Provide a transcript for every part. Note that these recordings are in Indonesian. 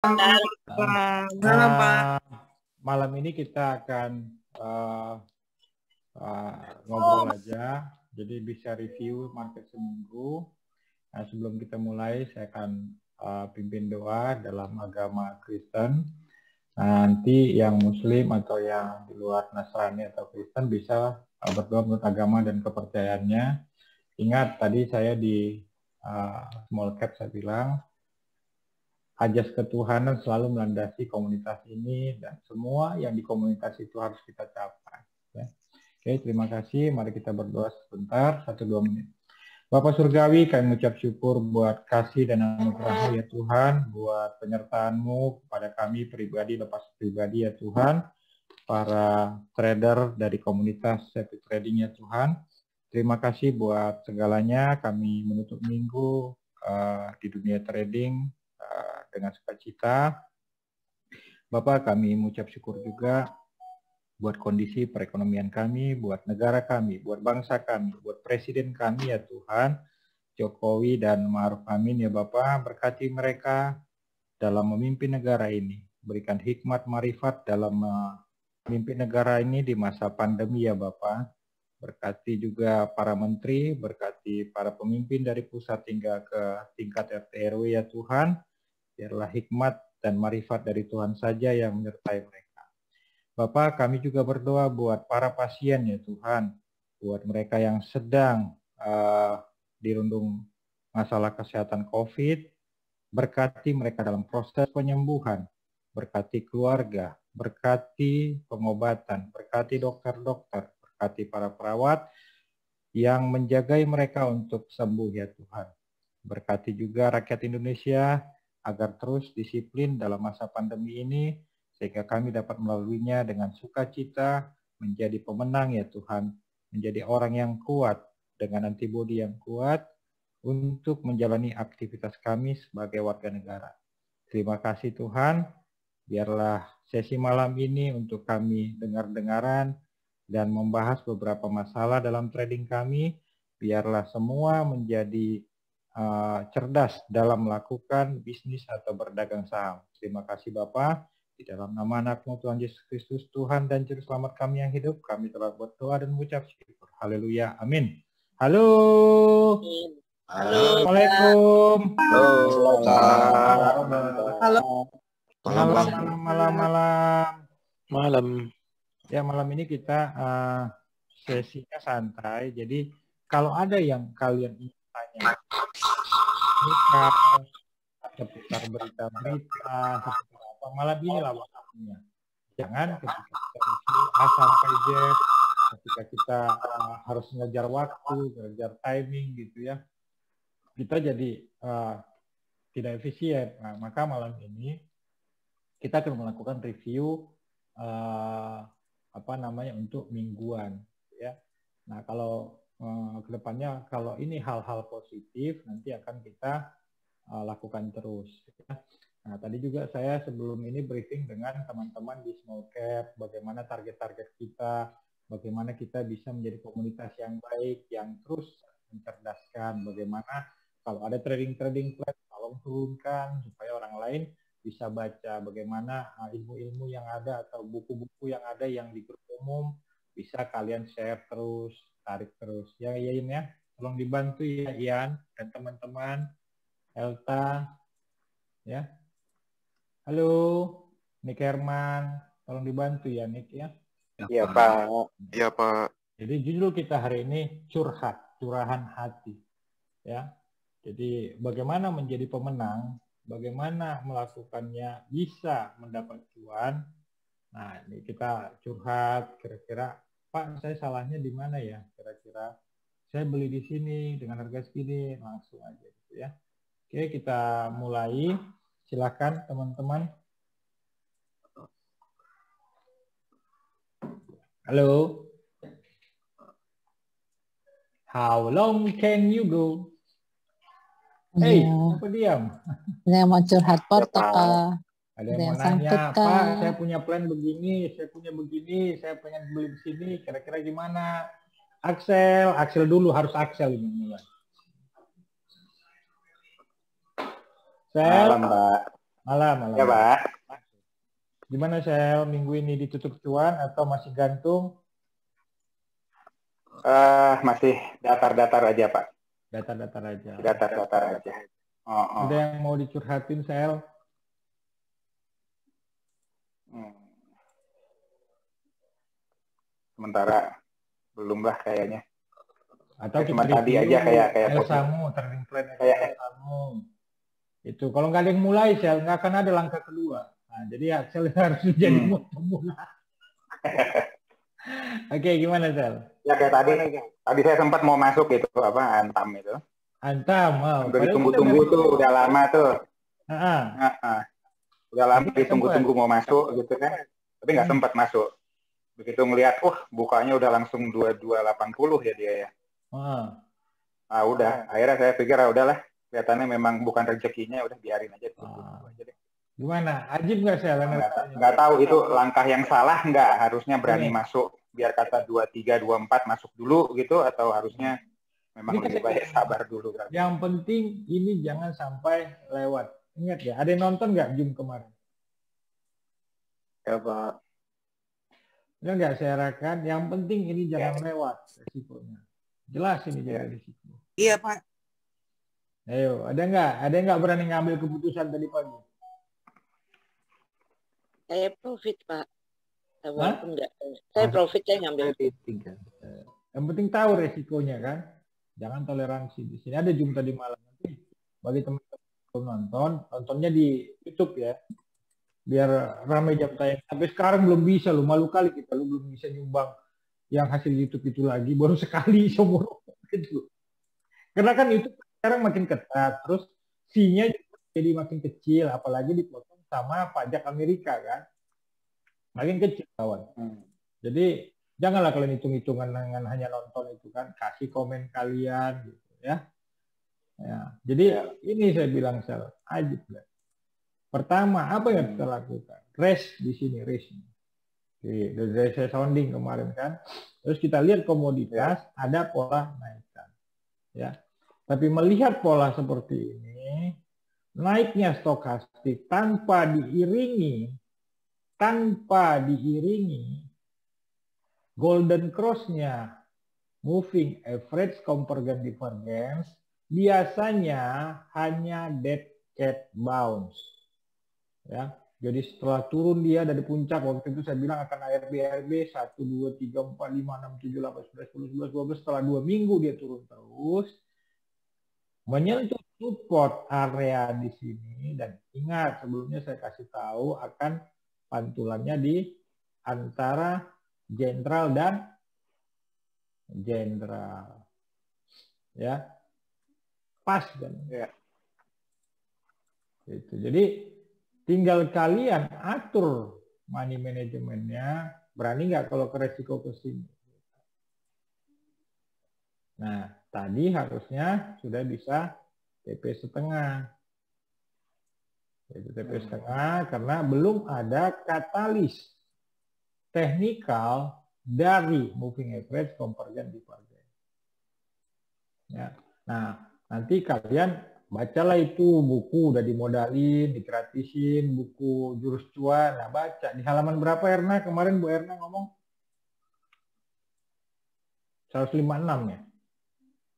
Malam, Pak. Malam ini kita akan ngobrol aja, jadi bisa review market seminggu. Nah, sebelum kita mulai, saya akan pimpin doa dalam agama Kristen. Nanti yang Muslim atau yang di luar Nasrani atau Kristen bisa berdoa menurut agama dan kepercayaannya. Ingat, tadi saya di small cap saya bilang, ajas ketuhanan selalu melandasi komunitas ini dan semua yang di komunitas itu harus kita capai. Ya. Oke, terima kasih. Mari kita berdoa sebentar, 1-2 menit. Bapak Surgawi, kami mengucap syukur buat kasih dan anugerah ya Tuhan, buat penyertaan-Mu kepada kami pribadi, lepas pribadi ya Tuhan, para trader dari komunitas Happy Trading ya Tuhan. Terima kasih buat segalanya. Kami menutup minggu di dunia trading dengan sukacita. Bapak, kami mengucap syukur juga buat kondisi perekonomian kami, buat negara kami, buat bangsa kami, buat presiden kami ya Tuhan, Jokowi dan Ma'ruf Amin ya Bapak, berkati mereka dalam memimpin negara ini. Berikan hikmat marifat dalam memimpin negara ini di masa pandemi ya Bapak. Berkati juga para menteri, berkati para pemimpin dari pusat hingga ke tingkat RT RW ya Tuhan. Biarlah hikmat dan marifat dari Tuhan saja yang menyertai mereka. Bapak, kami juga berdoa buat para pasien ya Tuhan, buat mereka yang sedang dirundung masalah kesehatan COVID, berkati mereka dalam proses penyembuhan, berkati keluarga, berkati pengobatan, berkati dokter-dokter, berkati para perawat yang menjagai mereka untuk sembuh ya Tuhan. Berkati juga rakyat Indonesia agar terus disiplin dalam masa pandemi ini, sehingga kami dapat melaluinya dengan sukacita, menjadi pemenang ya Tuhan, menjadi orang yang kuat, dengan antibodi yang kuat, untuk menjalani aktivitas kami sebagai warga negara. Terima kasih Tuhan, biarlah sesi malam ini untuk kami dengar-dengaran, dan membahas beberapa masalah dalam trading kami, biarlah semua menjadi cerdas dalam melakukan bisnis atau berdagang saham. Terima kasih Bapak. Di dalam nama anak-Mu Tuhan Yesus Kristus, Tuhan dan Juru Selamat kami yang hidup, kami telah berdoa dan mengucap syukur. Haleluya. Amin. Halo. Halo. Assalamualaikum. Halo. Malam. Ya, malam ini kita sesinya santai. Jadi kalau ada yang kalian ingin tanya seputar berita-berita, seputar apa, malam inilah waktunya. Jangan ketika kita review A sampai Z, ketika kita harus ngejar waktu, ngejar timing gitu ya, kita jadi tidak efisien. Nah, maka malam ini kita akan melakukan review untuk mingguan ya. Nah, kalau kedepannya kalau ini hal-hal positif nanti akan kita lakukan terus ya. Nah, tadi juga saya sebelum ini briefing dengan teman-teman di small cap, bagaimana target-target kita, bagaimana kita bisa menjadi komunitas yang baik, yang terus mencerdaskan, bagaimana kalau ada trading plan, tolong turunkan supaya orang lain bisa baca, bagaimana ilmu-ilmu yang ada atau buku-buku yang ada yang di grup umum, bisa kalian share terus, tarik terus. Ya, Ian ya, tolong dibantu ya Ian dan teman-teman, Elta, ya. Halo, Nick Herman, tolong dibantu ya Nick ya. Iya Pak. Iya Pak. Jadi judul kita hari ini curhat, curahan hati, ya. Jadi bagaimana menjadi pemenang, bagaimana melakukannya bisa mendapat cuan. Nah, ini kita curhat, kira-kira Pak, saya salahnya di mana ya? Kira-kira saya beli di sini dengan harga segini, langsung aja gitu ya. Oke, kita mulai. Silakan teman-teman. Halo. How long can you go? Hey, kenapa diam? Ada yang mau curhat pot apa? Ada yang mau nanya, Pak, saya punya plan begini, saya punya begini, saya pengen beli di sini, kira-kira gimana? Axel dulu, harus Axel ini mulai. Malam, Pak. Malam. Ya, Pak. Gimana Sel? Minggu ini ditutup cuan atau masih gantung? Masih datar-datar aja, Pak. Datar-datar aja. Datar-datar aja. Ada yang mau dicurhatin Sel? Sementara belum lah kayaknya. Atau cuma kita tadi aja kayak Elsamu, turning plan kayak Elsamu. Itu kalau nggak ada yang mulai Sel, nggak akan ada langkah kedua. Nah, jadi Sel harus menjadi pemula. Oke, gimana Sel? Ya kayak tadi saya sempat mau masuk gitu Antam itu. Antam, udah ditunggu-tunggu tuh, udah lama tuh. Udah lama ditunggu-tunggu mau masuk gitu kan, tapi nggak sempat masuk. Begitu ngelihat, bukanya udah langsung 2280 ya dia ya. Udah, akhirnya saya pikir udahlah, kelihatannya memang bukan rezekinya, udah biarin aja. Gimana? Ajib nggak Sel? Nggak tahu itu langkah yang salah nggak? Harusnya berani masuk, biar kata 23, 24 masuk dulu gitu, atau harusnya memang lebih baik sabar dulu. Yang penting ini jangan sampai lewat. Ingat ya, ada yang nonton nggak Zoom kemarin? Ya Pak. Enggak nggak saya rakan, yang penting ini jangan lewat resikonya. Jelas ini jadi risiko. Iya Pak. Ayo, ada yang nggak berani ngambil keputusan tadi pagi? Saya profit Pak. Saya profit, saya ngambil. Yang penting tahu resikonya kan. Jangan toleransi. Di sini ada Zoom tadi malam. Nanti bagi teman-teman nontonnya di YouTube ya. Biar ramai jam tayang. Sampai sekarang belum bisa lu, malu kali kita lu belum bisa nyumbang yang hasil YouTube itu lagi, baru sekali seumur gitu. Karena kan YouTube sekarang makin ketat, terus fee-nya jadi makin kecil, apalagi dipotong sama pajak Amerika kan. Makin kecil kawan. Jadi janganlah kalian hitung-hitungan dengan hanya nonton itu kan, kasih komen kalian gitu ya. Jadi ini saya bilang ajib lah. Pertama, apa yang kita lakukan? Race di sini, race. Dari saya sounding kemarin kan. Terus kita lihat komoditas, ada pola naikkan. Ya. Tapi melihat pola seperti ini, naiknya stokastik tanpa diiringi golden cross-nya moving average convergence divergence biasanya hanya dead cat bounce. Ya, jadi setelah turun dia dari puncak, waktu itu saya bilang akan ARB 1, 2, 3, 4, 5, 6, 7, 8, 11, 12, setelah 2 minggu dia turun terus, menyentuh support area di sini, dan ingat sebelumnya saya kasih tahu akan pantulannya di antara general dan general. Ya, pas kan? Ya. Itu. Jadi tinggal kalian atur money manajemennya, berani nggak kalau ke resiko ke sini. Nah, tadi harusnya sudah bisa TP setengah. Itu TP setengah karena belum ada katalis teknikal dari moving average convergence divergence. Ya. Nah, nanti kalian bacalah itu buku, udah dimodalin, digratisin, buku jurus cuan. Nah, baca. Di halaman berapa Erna? Kemarin Bu Erna ngomong 156 ya?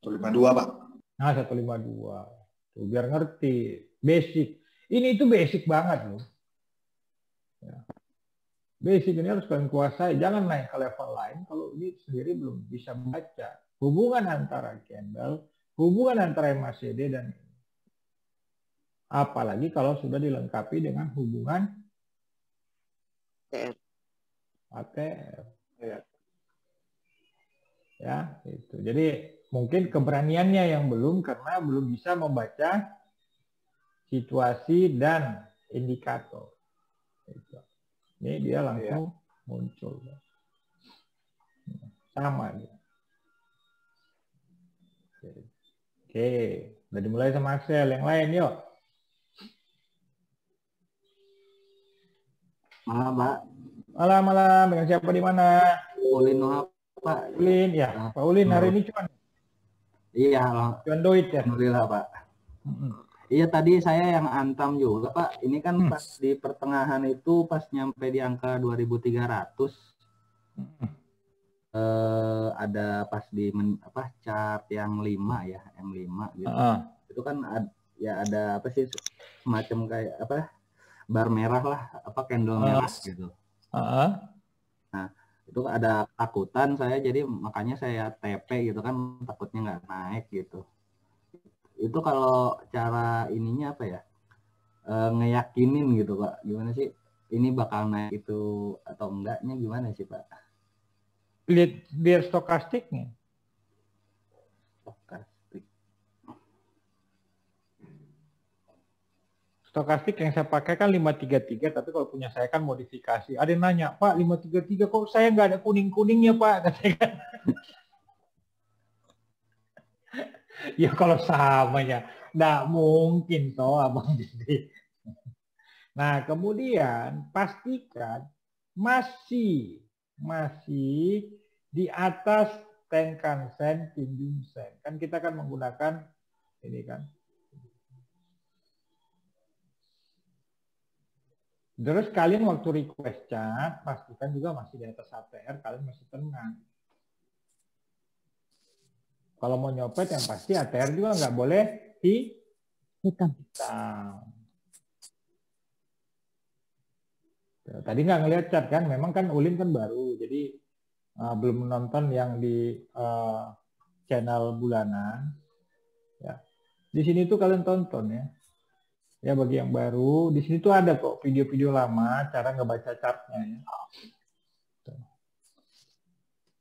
152 Pak. Nah, 152. Tuh, biar ngerti. Basic. Ini itu basic banget loh. Ya. Basic ini harus kalian kuasai. Jangan naik ke level lain kalau ini sendiri belum bisa baca. Hubungan antara candle, hubungan antara MACD dan ini. Apalagi kalau sudah dilengkapi dengan hubungan ATR. Ya, itu. Jadi mungkin keberaniannya yang belum karena belum bisa membaca situasi dan indikator. Itu. Ini dia langsung muncul. Sama dia. Oke, udah dimulai sama Axel. Yang lain yuk. Malam, Pak. Malam. Dengan siapa di mana? Ulin Pak. Ulin, ya. Pak Ulin hari ini cuan. Iya, Cuan duit ya. Alhamdulillah, Pak. Iya tadi saya yang antam juga Pak. Ini kan pas di pertengahan itu pas nyampe di angka 2.300 ada pas di chart yang 5 ya, M5 gitu. Itu kan ya ada apa sih semacam kayak apa bar merah lah, apa candle merah gitu. Nah, itu ada takutan saya jadi makanya saya TP gitu kan takutnya nggak naik gitu. Itu kalau cara ininya apa ya ngeyakinin gitu Pak, gimana sih ini bakal naik itu atau enggaknya gimana sih Pak? Lihat stokastiknya. Stokastik yang saya pakai kan 533, tapi kalau punya saya kan modifikasi. Ada yang nanya, Pak 533 kok saya nggak ada kuning-kuningnya Pak? Katanya. Ya kalau samanya, nggak mungkin toh abang jadi. Nah kemudian pastikan masih di atas Tenkan Sen, Kijun Sen. Kan kita kan menggunakan ini kan. Terus kalian waktu request chat, pastikan juga masih di atas ATR, kalian masih tenang. Kalau mau nyopet yang pasti ATR juga nggak boleh hitam. Tadi nggak ngeliat chat kan, memang kan Ulin kan baru, jadi belum menonton yang di channel bulanan. Ya. Di sini tuh kalian tonton ya. Ya bagi yang baru, di sini tuh ada kok video-video lama cara ngebaca chartnya ya.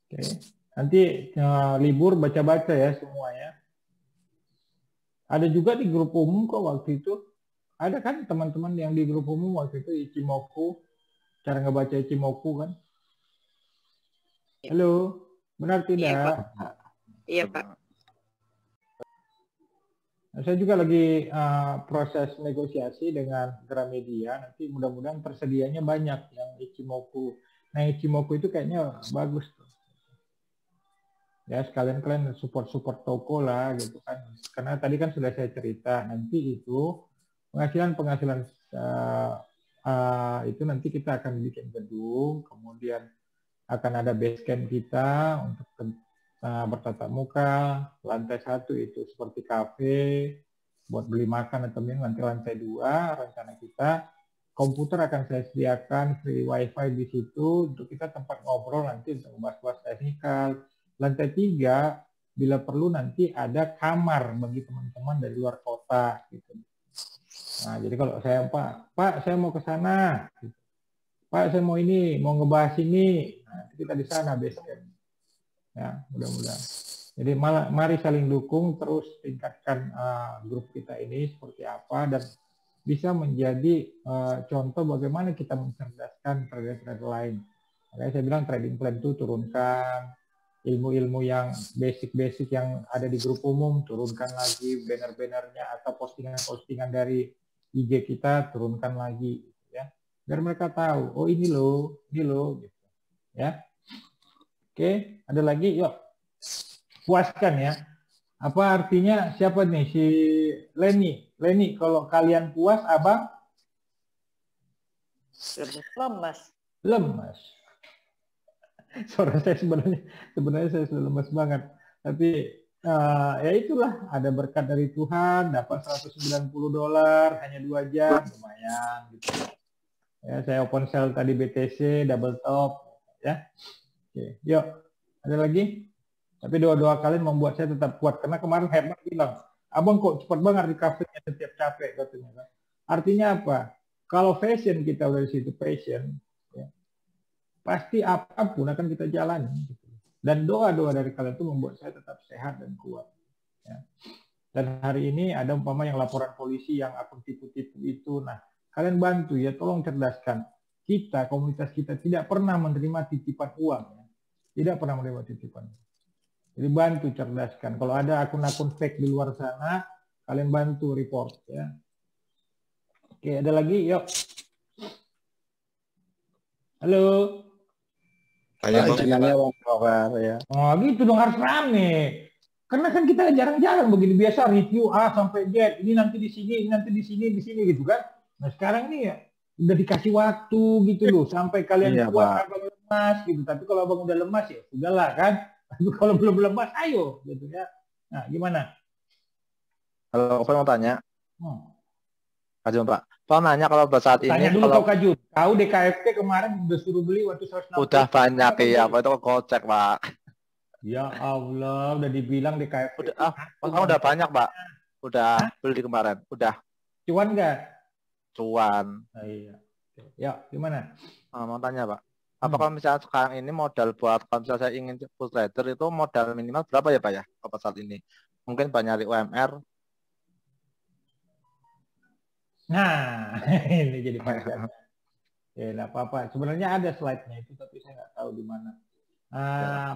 Oke. Nanti libur baca-baca ya semuanya. Ada juga di grup umum kok waktu itu. Ada kan teman-teman yang di grup umum waktu itu Ichimoku, cara ngebaca Ichimoku kan. Halo, benar tidak? Iya Pak. Nah, saya juga lagi proses negosiasi dengan Gramedia. Nanti mudah-mudahan persediaannya banyak yang Ichimoku. Nah Ichimoku itu kayaknya bagus tuh. Ya sekalian kalian support toko lah gitu kan. Karena tadi kan sudah saya cerita nanti itu penghasilan itu nanti kita akan bikin gedung, kemudian akan ada base camp kita untuk bertatap muka. Lantai 1 itu seperti kafe buat beli makan atau minum. Nanti lantai 2 rencana kita komputer akan saya sediakan free wifi di situ untuk kita tempat ngobrol nanti untuk membahas teknikal. Lantai 3 bila perlu nanti ada kamar bagi teman-teman dari luar kota gitu. Nah jadi kalau saya Pak saya mau ke sana, Pak saya mau ini mau ngebahas ini, nah, kita di sana base camp. Ya, mudah-mudahan. Jadi mari saling dukung, terus tingkatkan grup kita ini seperti apa dan bisa menjadi contoh bagaimana kita mencerdaskan trader-trader lain. Makanya saya bilang trading plan itu turunkan, ilmu-ilmu yang basic-basic yang ada di grup umum turunkan lagi, banner-bannernya atau postingan-postingan dari IG kita turunkan lagi, ya, biar mereka tahu, oh ini loh, gitu, ya. Oke, ada lagi, yuk. Puaskan ya. Apa artinya siapa nih si Leni? Leni, kalau kalian puas, abang? Lemas. Lemas. Suara saya sebenarnya saya sudah lemas banget. Tapi ya itulah, ada berkat dari Tuhan, dapat $190 hanya 2 jam, lumayan. Gitu. Ya, saya open sell tadi BTC, double top, ya. Oke, yuk. Ada lagi? Tapi doa-doa kalian membuat saya tetap kuat. Karena kemarin Herman bilang, abang kok cepat banget di kafenya setiap capek katanya. Artinya apa? Kalau fashion kita udah di situ passion, ya, pasti apapun akan kita jalani. Gitu. Dan doa-doa dari kalian itu membuat saya tetap sehat dan kuat. Ya. Dan hari ini ada umpama yang laporan polisi yang akun tipu-tipu itu. Nah, kalian bantu ya, tolong cerdaskan. Kita, komunitas kita tidak pernah menerima titipan uang. Ya. Tidak pernah menerima titipan. Jadi bantu cerdaskan. Kalau ada akun-akun fake di luar sana, kalian bantu report ya. Oke, ada lagi? Yuk. Halo. Channelnya Bang Rover ya. Oh gitu dong, harus rame. Karena kan kita jarang-jarang begini, biasa review A sampai Z, ini nanti di sini, ini nanti di sini gitu kan. Nah sekarang ini ya udah dikasih waktu gitu loh, sampai kalian kuat abang lemas gitu. Tapi kalau abang udah lemas ya sudahlah kan. Tapi kalau belum lemas, ayo gitu ya. Nah gimana? Kalau Pak mau tanya, Kajun Pak. Pak nanya kalau saat ini. Tanya dulu kalau... kau Kajun. Kau DKFT kemarin udah suruh beli waktu 160. Udah banyak ya, Pak itu gocek Pak. Ya Allah, udah dibilang DKFT. Udah banyak Pak. Udah beli kemarin. Udah. Cuan nggak? Cuan. Nah, iya. Ya, gimana? Mau tanya Pak. Apa kalau misalnya sekarang ini modal buat kalau misalnya saya ingin full trader itu modal minimal berapa ya Pak ya? Apa saat ini? Mungkin Pak nyari UMR. Nah, ini jadi panjang. Ya, enggak apa-apa. Sebenarnya ada slide-nya itu, tapi saya nggak tahu di mana.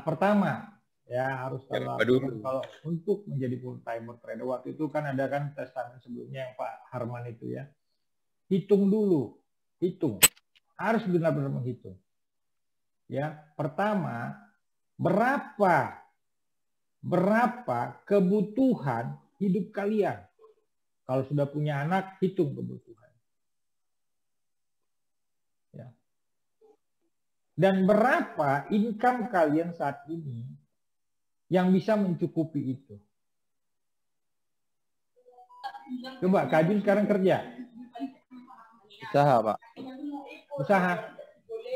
Pertama, ya harus kalau untuk menjadi full timer trader waktu itu kan ada kan testament sebelumnya yang Pak Harman itu ya. Hitung dulu, harus benar-benar menghitung. Ya, pertama berapa kebutuhan hidup kalian. Kalau sudah punya anak, hitung kebutuhan. Ya. Dan berapa income kalian saat ini yang bisa mencukupi itu. Coba, Kajun sekarang kerja. Usaha, Pak. Usaha?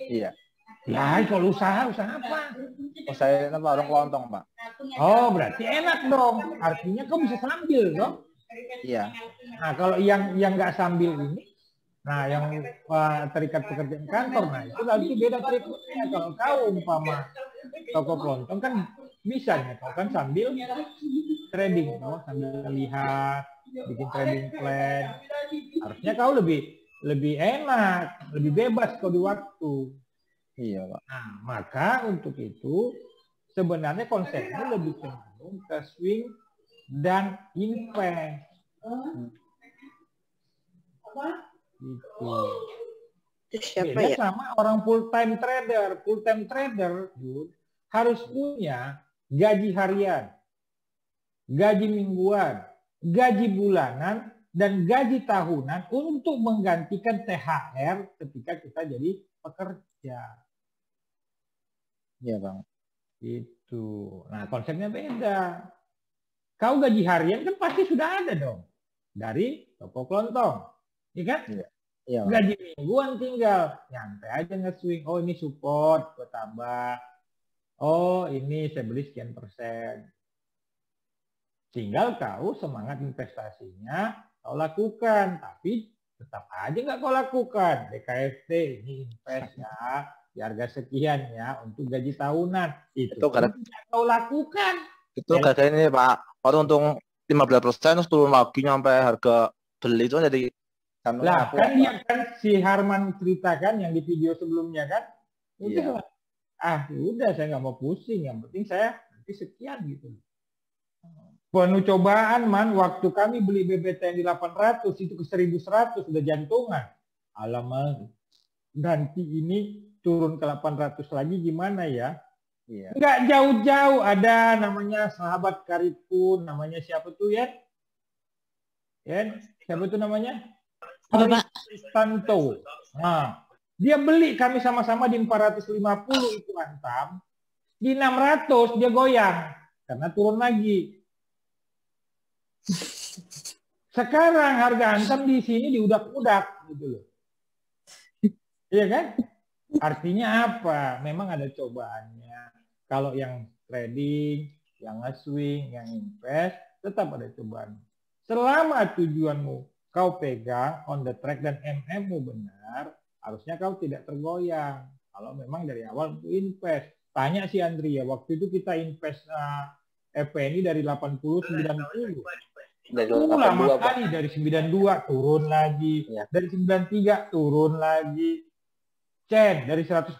Iya. Ya, kalau usaha apa? Saya warung kelontong, Pak. Oh, berarti enak dong. Artinya kau bisa sambil dong. Iya. Nah, kalau yang nggak sambil ini, nah yang terikat pekerjaan kantor, nah itu nanti beda treatmentnya. Kalau kau umpama toko kelontong kan bisa ya, kau kan sambil trading, sambil lihat, bikin trading plan. Harusnya kau lebih enak, lebih bebas kau di waktu. Iya, Pak. Nah, maka untuk itu sebenarnya konsepnya lebih cenderung ke swing dan invest. Gitu. Siapa Beda ya? sama orang full time trader. Full time trader harus punya gaji harian, gaji mingguan, gaji bulanan, dan gaji tahunan untuk menggantikan THR ketika kita jadi pekerja. Iya, Bang. Itu. Nah, konsepnya beda. Kau gaji harian kan pasti sudah ada dong dari toko kelontong, iya kan? Iya. Iya, gaji mingguan tinggal nyantai aja nge-swing. Oh ini support, gue tambah. Oh ini saya beli sekian persen. Tinggal kau semangat investasinya kau lakukan, tapi tetap aja nggak kau lakukan. DKFT ini invest ya di harga sekian ya untuk gaji tahunan. Itu karena kau lakukan. Itu kayak ini Pak. Kalau untung 15% terus turun lagi sampai harga beli itu jadi lah kan dia kan si Harman ceritakan yang di video sebelumnya kan. Udah. Iya. Udah saya nggak mau pusing, yang penting saya nanti sekian gitu. Penuh cobaan man, waktu kami beli BBTN di 800 itu ke 1100 sudah jantungan. Alamak, nanti ini turun ke 800 lagi gimana ya? Iya. Nggak jauh-jauh ada namanya sahabat karibku, namanya siapa tuh ya? Ya, siapa tuh namanya? Apa, Pak? Tanto. Nah, dia beli kami sama-sama di 450 itu antam. Di 600 dia goyang karena turun lagi. Sekarang harga antam di sini diudak-udak gitu loh. Iya kan? Artinya apa? Memang ada cobaannya. Kalau yang trading, yang nge-swing, yang invest, tetap ada cobaan. Selama tujuanmu kau pegang on the track dan MM-mu benar, harusnya kau tidak tergoyang. Kalau memang dari awal untuk invest. Tanya si Andri ya, waktu itu kita invest FPNI dari 80 90. Lama kali dari 92 turun lagi, dari 93 turun lagi. Chen dari 140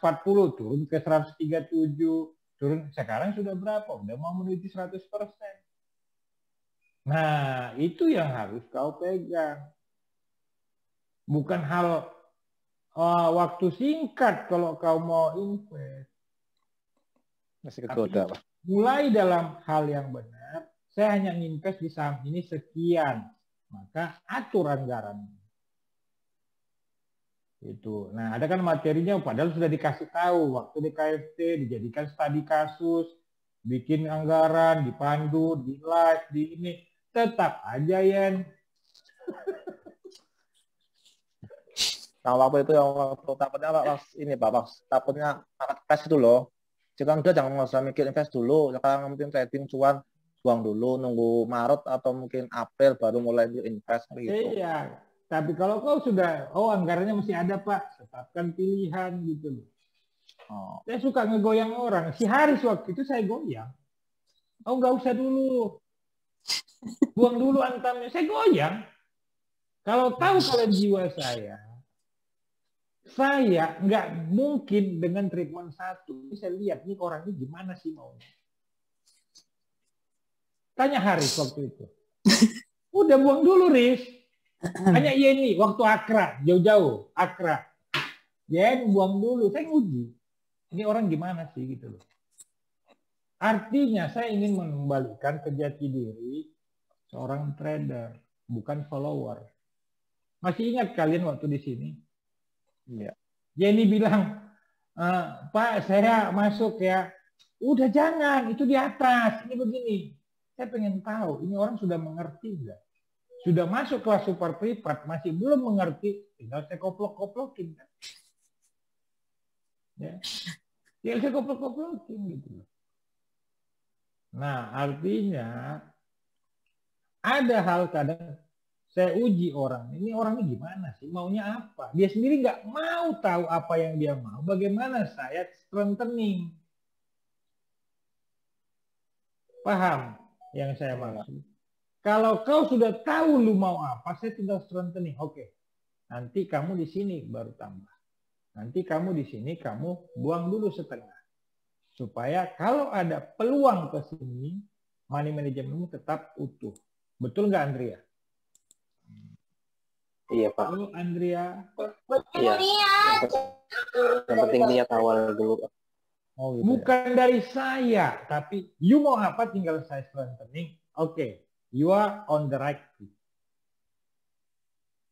turun ke 137, turun sekarang sudah berapa? Udah mau menuju 100%. Nah, itu yang harus kau pegang. Bukan hal waktu singkat kalau kau mau invest. Masih kegoda, Pak. Mulai dalam hal yang benar, saya hanya invest di saham ini sekian, maka atur anggaran. Itu. Nah, ada kan materinya padahal sudah dikasih tahu waktu di KFT, dijadikan studi kasus, bikin anggaran, dipandu, di live, di ini, tetap aja Yen. Nah, waktu itu yang waktu takutnya Pak, ini Pak, takutnya market crash itu loh. Jangan udah jangan usah mikir invest dulu, sekarang mungkin trading cuan buang dulu, nunggu Maret atau mungkin April baru mulai invest gitu. Iya, tapi kalau kau sudah, anggarannya masih ada Pak, tetapkan pilihan gitu loh. Oh. Saya suka ngegoyang orang. Si Haris waktu itu saya goyang. Nggak usah dulu. Buang dulu antamnya. Saya goyang. Kalau tahu kalian jiwa saya nggak mungkin dengan treatment satu. Saya lihat nih orangnya gimana sih maunya. Tanya Haris waktu itu. Udah buang dulu, Riz. Hanya Yeni waktu Akra, jauh-jauh Akra. Yen buang dulu. Saya nguji. Ini orang gimana sih gitu loh. Artinya saya ingin mengembalikan ke jati diri seorang trader, bukan follower. Masih ingat kalian waktu di sini? Iya. Jenny bilang, Pak saya masuk ya. Udah jangan, itu di atas, ini begini. Saya pengen tahu, ini orang sudah mengerti nggak? Sudah masuk kelas super privat, masih belum mengerti, tinggal saya koplok-koplokin kan. Ya. Tinggal saya koplok-koplokin gitu. Nah, artinya ada hal kadang saya uji orang. Ini orangnya gimana sih? Maunya apa? Dia sendiri nggak mau tahu apa yang dia mau. Bagaimana saya strengthening? Paham yang saya maksud? Kalau kau sudah tahu lu mau apa, saya tinggal strengthening. Oke. Nanti kamu di sini baru tambah. Nanti kamu di sini kamu buang dulu setengah. Supaya kalau ada peluang ke sini, money managementmu tetap utuh. Betul nggak Andrea? Iya Pak. Halo Andrea. Iya. Yang penting niat awal dulu Pak. Oh, gitu bukan ya. Dari saya, tapi you mau apa tinggal saya strengthening. Oke, you are on the right track.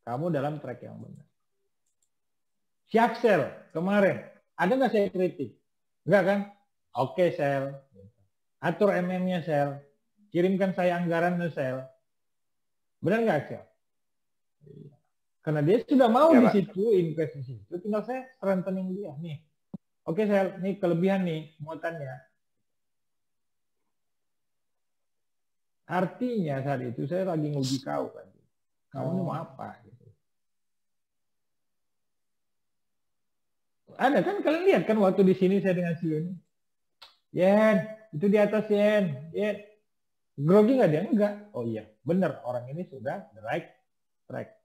Kamu dalam track yang benar. Siap Sel, kemarin ada nggak saya kritik? Enggak kan? Oke Sel, atur MM-nya Sel, kirimkan saya anggaran ke Sel. Benar nggak Sel? Karena dia sudah mau ya, di situ, invest di situ, tinggal saya strengthening dia nih. Oke Sel, nih kelebihan nih muatannya. Artinya saat itu saya lagi nguji kau kan. Kau mau apa? Gitu. Ada kan kalian lihat kan waktu di sini saya dengan si Yeni. Yen, itu di atas Yen. Yen. Grogi nggak dia? Enggak. Oh iya, benar orang ini sudah the right track.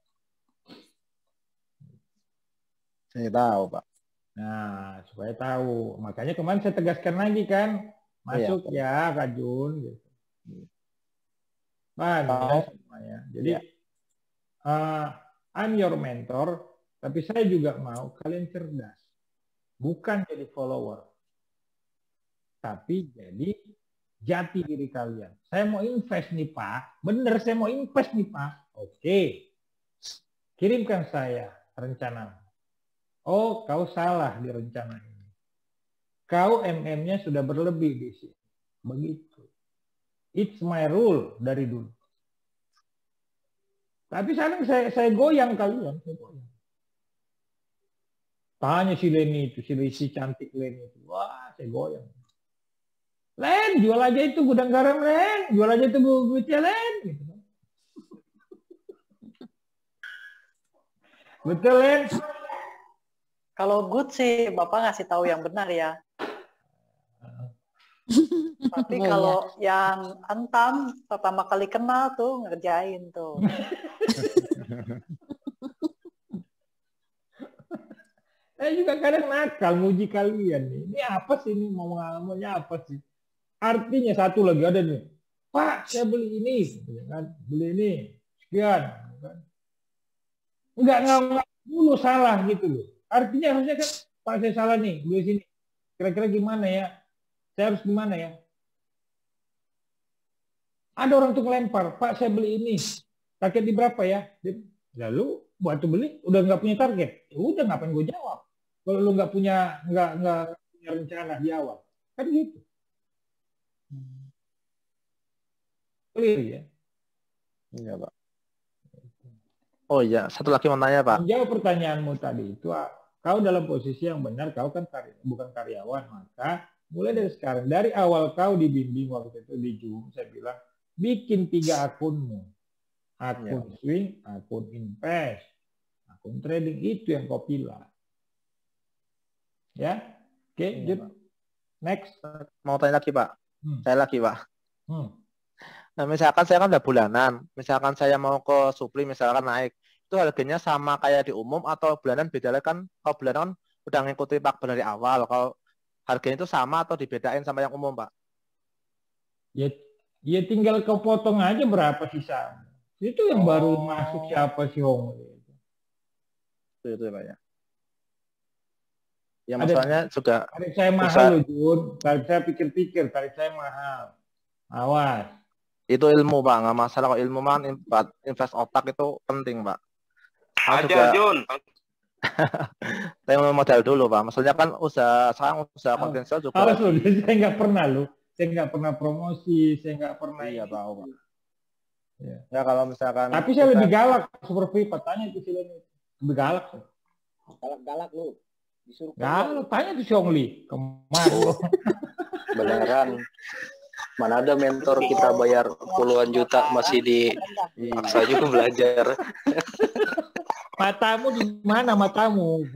Saya tahu Pak. Nah, supaya tahu. Makanya kemarin saya tegaskan lagi kan. Masuk ya Kak Jun. Gitu. Ya. Jadi, I'm your mentor, tapi saya juga mau kalian cerdas. Bukan jadi follower. Tapi jadi jati diri kalian. Saya mau invest nih Pak. Bener, saya mau invest nih Pak. Oke. Kirimkan saya rencana. Oh, kau salah di rencana ini. Kau MM-nya sudah berlebih di sini. Begitu. It's my rule dari dulu. Tapi sekarang saya goyang kalian. Saya goyang. Tanya si Leni itu, si cantik Leni itu. Wah, saya goyang. Len, jual aja itu gudang garam, Len. Jual aja itu buku-bukunya, Len. Gitu. Betul, Len? Kalau good sih Bapak ngasih tahu yang benar ya. Tapi kalau yang antam pertama kali kenal tuh ngerjain tuh. Saya juga kadang nakal nguji kalian nih. Ini apa sih ini maunya apa sih? Artinya satu lagi ada nih. Pak, saya beli ini, beli ini, sekian. Enggak dulu salah gitu loh. Artinya harusnya kan, Pak saya salah nih, beli sini. Kira-kira gimana ya? Saya harus gimana ya? Ada orang tuh ngelempar, Pak saya beli ini, target di berapa ya? Lalu waktu beli udah nggak punya target, ya udah ngapain gue jawab? Kalau lu nggak punya rencana di awal, kan gitu. Clear ya? Iya Pak. Oh iya, satu lagi mau tanya Pak. Menjawab pertanyaanmu tadi itu, kau dalam posisi yang benar, kau kan bukan karyawan, maka mulai dari sekarang, dari awal kau dibimbing waktu itu di Zoom, saya bilang bikin 3 akunmu, akun swing, akun invest, akun trading, itu yang kau pilih. Ya, oke, next. Mau tanya lagi Pak. Saya lagi Pak. Nah misalkan saya kan udah bulanan, misalkan saya mau ke Supli misalkan naik, itu harganya sama kayak di umum atau bulanan beda lagi kan? Kalau bulanan kan udah ngikuti Pak dari awal, kalau harganya itu sama atau dibedain sama yang umum Pak? Ya tinggal kau potong aja berapa sisa. Itu yang baru masuk siapa sih Hong. Itu ya Pak ya. Ya masalahnya juga tarik saya mahal loh Jun, tarik saya pikir-pikir, tarik saya mahal. Awas. Itu ilmu Pak, nggak masalah kalau ilmu man invest otak itu penting Pak. Aja Jun. Saya mau modal dulu Pak, maksudnya kan sekarang usaha potensial juga. Awas loh, saya nggak pernah loh, saya nggak pernah promosi, saya nggak pernah. Iya tahu Pak. Ya kalau misalkan. Tapi saya lebih galak, super free, tanya itu sih lebih galak. Galak-galak lu. Disuruh galak, tanya tuh si Ongli kemarin. Beneran. Mana ada mentor kita bayar puluhan juta masih dipaksa juga belajar. Matamu di mana matamu?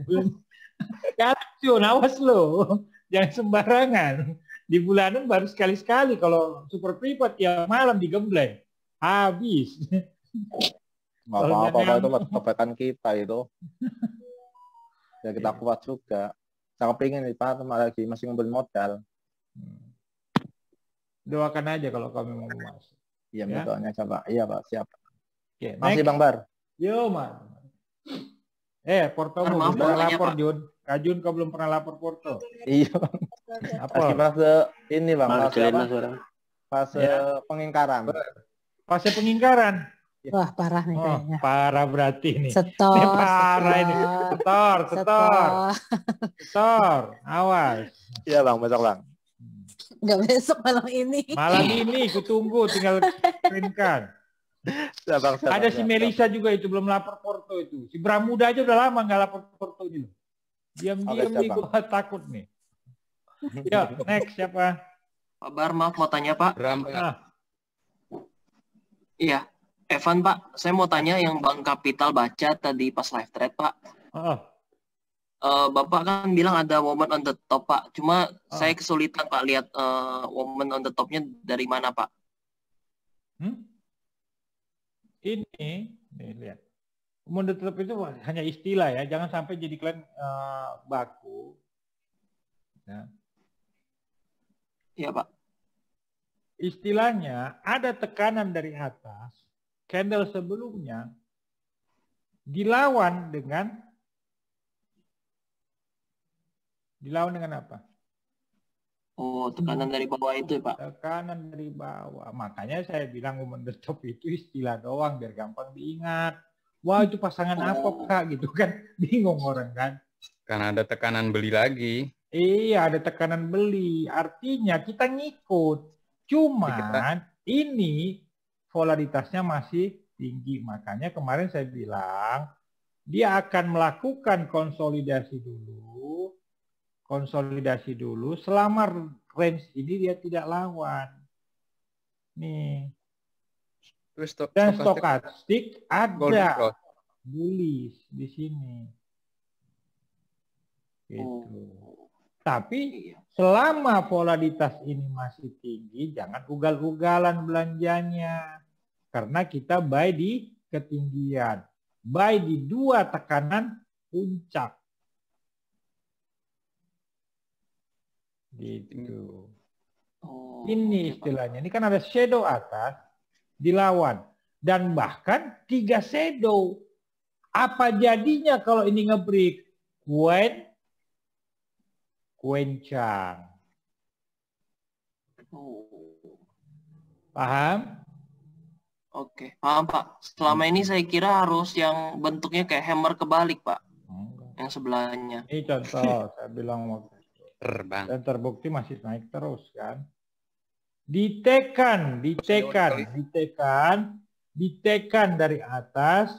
Galak sih, awas lo. Jangan sembarangan. Di bulanan baru sekali-sekali, kalau super privat ya malam digembleng. Habis. Nggak apa-apa itu kebaikan kita itu. Ya kita kuat juga. Saya kepingin nih Pak, lagi masih ngumpulin modal. Doakan aja kalau kami mau masuk. Iya, ya? Doanya Pak. Iya Pak, siap. Oke, masih Bang Bar. Yo, Man. Porto belum pernah lapor, Jun. Kajun kau belum pernah lapor Porto. Iya, Bang. Apa? Fase ini, Bang. Fase pengingkaran. Fase pengingkaran. Wah, parah nih kayaknya. Parah berarti nih. Setor. Ini parah ini. Setor. Awas. Iya, Bang, besok, Bang. Enggak besok, malam ini. Malam ini ku tunggu, tinggal printkan. Ada si Melisa juga itu belum lapor Porto itu. Si Bramuda aja udah lama nggak lapor Porto ini. Diam-diam nih gua takut nih. Ya, next siapa? Pak Bar, maaf mau tanya Pak. Iya, Evan Pak, saya mau tanya yang Bank Kapital baca tadi pas live thread Pak. Bapak kan bilang ada woman on the top Pak, cuma saya kesulitan Pak lihat woman on the topnya dari mana Pak? Ini, nih lihat. Woman on the top itu hanya istilah ya, jangan sampai jadi kalian baku. Ya. Iya Pak. Istilahnya ada tekanan dari atas, candle sebelumnya dilawan dengan apa? Oh, tekanan dari bawah itu Pak. Tekanan dari bawah. Makanya saya bilang woman the top itu istilah doang biar gampang diingat. Wah, itu pasangan apa Pak gitu kan? Bingung orang kan. Karena ada tekanan beli lagi. Iya, ada tekanan beli. Artinya kita ngikut. Cuman ini volatilitasnya masih tinggi. Makanya kemarin saya bilang dia akan melakukan konsolidasi dulu. Selama range ini dia tidak lawan. Nih. Dan stokastik ada bullish di sini. Gitu. Tapi selama volatilitas ini masih tinggi, jangan ugal-ugalan belanjanya. Karena kita buy di ketinggian. Buy di 2 tekanan puncak. Gitu. Ini istilahnya. Ini kan ada shadow atas, dilawan. Dan bahkan 3 shadow. Apa jadinya kalau ini nge-break? Kuencang. Paham? Oke, paham Pak. Selama ini saya kira harus yang bentuknya kayak hammer kebalik Pak. Yang sebelahnya. Ini contoh, saya bilang waktu itu. Dan terbukti masih naik terus kan. Ditekan dari atas,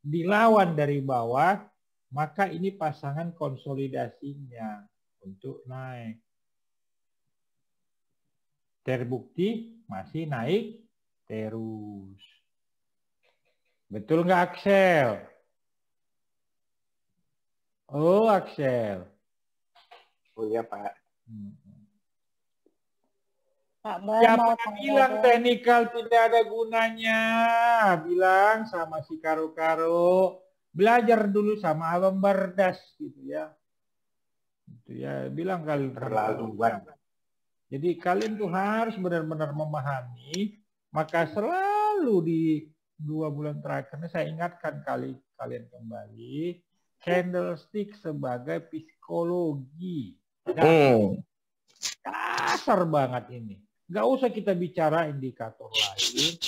dilawan dari bawah, maka ini pasangan konsolidasinya untuk naik. Terbukti masih naik terus. Betul nggak Axel? Oh Axel. Oh iya Pak. Siapa bilang teknikal tidak ada gunanya? Bilang sama si Karo-Karo. Belajar dulu sama Abang Bardas gitu ya. Itu ya, bilang kalian terlaluan. Jadi kalian tuh harus benar-benar memahami. Maka selalu di 2 bulan terakhir saya ingatkan kalian kembali. Candlestick sebagai psikologi. Kasar banget ini. Nggak usah kita bicara indikator lain.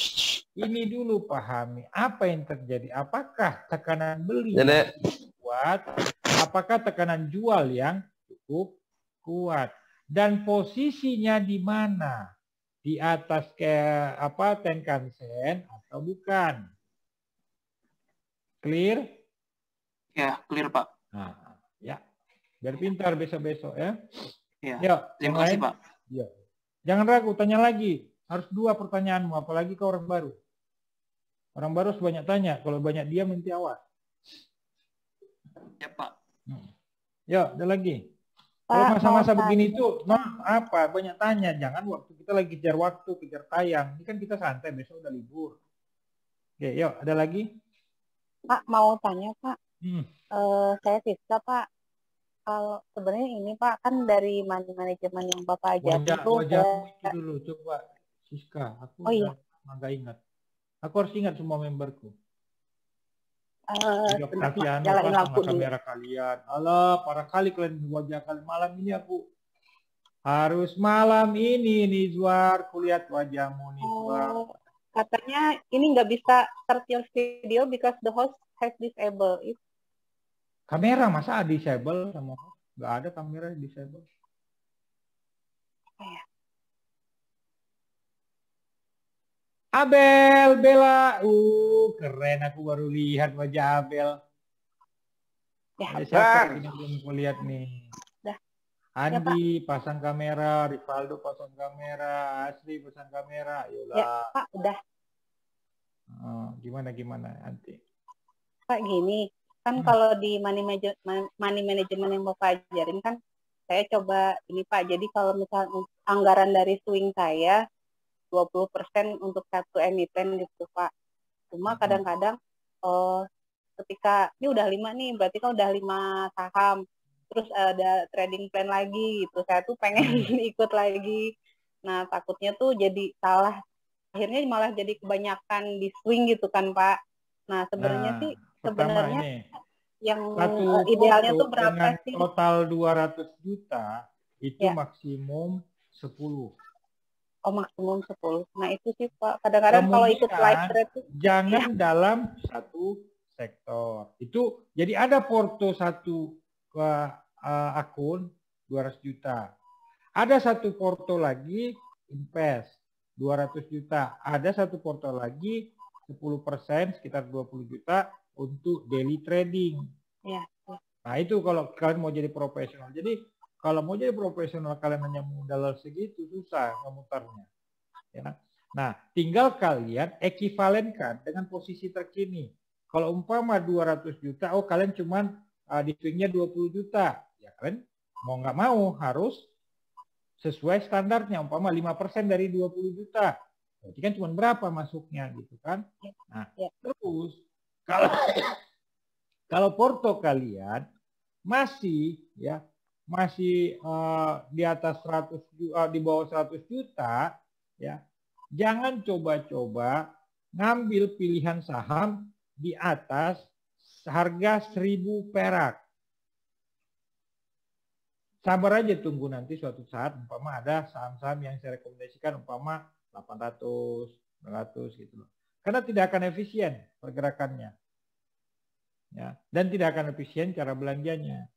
Ini dulu pahami apa yang terjadi. Apakah tekanan beli yang kuat? Apakah tekanan jual yang cukup kuat? Dan posisinya di mana? Di atas kayak apa Tenkan-sen atau bukan? Clear? Ya, clear Pak. Nah, ya. Biar pintar besok-besok ya. Ya. Ya, Terima kasih Pak. Ya. Jangan ragu, tanya lagi. Harus 2 pertanyaanmu, apalagi ke orang baru. Orang baru harus banyak tanya. Kalau banyak diam nanti awas. Ya Pak. Ya, ada lagi. Kalau masa-masa begini tuh, apa? Banyak tanya. Jangan waktu kita lagi kejar waktu, kejar tayang. Ini kan kita santai, besok udah libur. Oke, yuk, ada lagi? Pak, mau tanya Pak. Saya Siska Pak. Kalau sebenarnya ini Pak, kan dari manajemen yang Bapak ajarin itu. Wajahmu itu dulu, coba Siska. Aku nggak ingat. Aku harus ingat semua memberku. Kalian nyalain lampu dulu. Kamera kalian. Alah, parah kali kalian wajah kalian. Malam ini aku harus malam ini Nizwar, kulihat wajahmu Nizwar. Katanya ini nggak bisa start your video because the host has disabled it. Kamera masa disable sama host? Nggak ada kamera disable. Abel, Bella, keren, aku baru lihat wajah Abel. Ya, siapa ini belum lihat nih. Andi pasang kamera, Rivaldo pasang kamera, Asri pasang kamera, yolah. Ya, Pak, udah. Gimana nanti? Pak gini, kan kalau di money management yang Bapak ajarin kan, saya coba ini Pak. Jadi kalau misalnya anggaran dari swing saya 20% untuk satu emiten gitu Pak. Cuma kadang-kadang ketika ini udah 5 nih, berarti kan udah 5 saham. Terus ada trading plan lagi gitu. Saya tuh pengen ikut lagi. Nah, takutnya tuh jadi salah. Akhirnya malah jadi kebanyakan di swing gitu kan Pak. Nah, sebenarnya sih yang idealnya tuh berapa sih? Total 200 juta itu maksimum 10. Oh, maksimum 10. Nah, itu sih Pak. Kadang-kadang kalau ikut live trade itu jangan dalam satu sektor. Itu jadi ada porto satu akun 200 juta. Ada satu porto lagi invest 200 juta. Ada satu porto lagi 10% sekitar 20 juta untuk daily trading. Ya. Nah, itu kalau kalian mau jadi profesional. Jadi kalau mau jadi profesional kalian hanya modal segitu susah memutarnya. Ya. Nah, tinggal kalian ekivalenkan dengan posisi terkini. Kalau umpama 200 juta, kalian cuman di swingnya 20 juta. Ya kalian mau nggak mau harus sesuai standarnya. Umpama 5% dari 20 juta. Berarti kan cuma berapa masuknya gitu kan. Nah, terus kalau porto kalian masih di atas 100 di bawah 100 juta ya, jangan coba-coba ngambil pilihan saham di atas harga 1.000 perak. Sabar aja, tunggu nanti suatu saat umpama ada saham-saham yang saya rekomendasikan umpama 800, 900 gitu loh. Karena tidak akan efisien pergerakannya. Ya, dan tidak akan efisien cara belanjanya.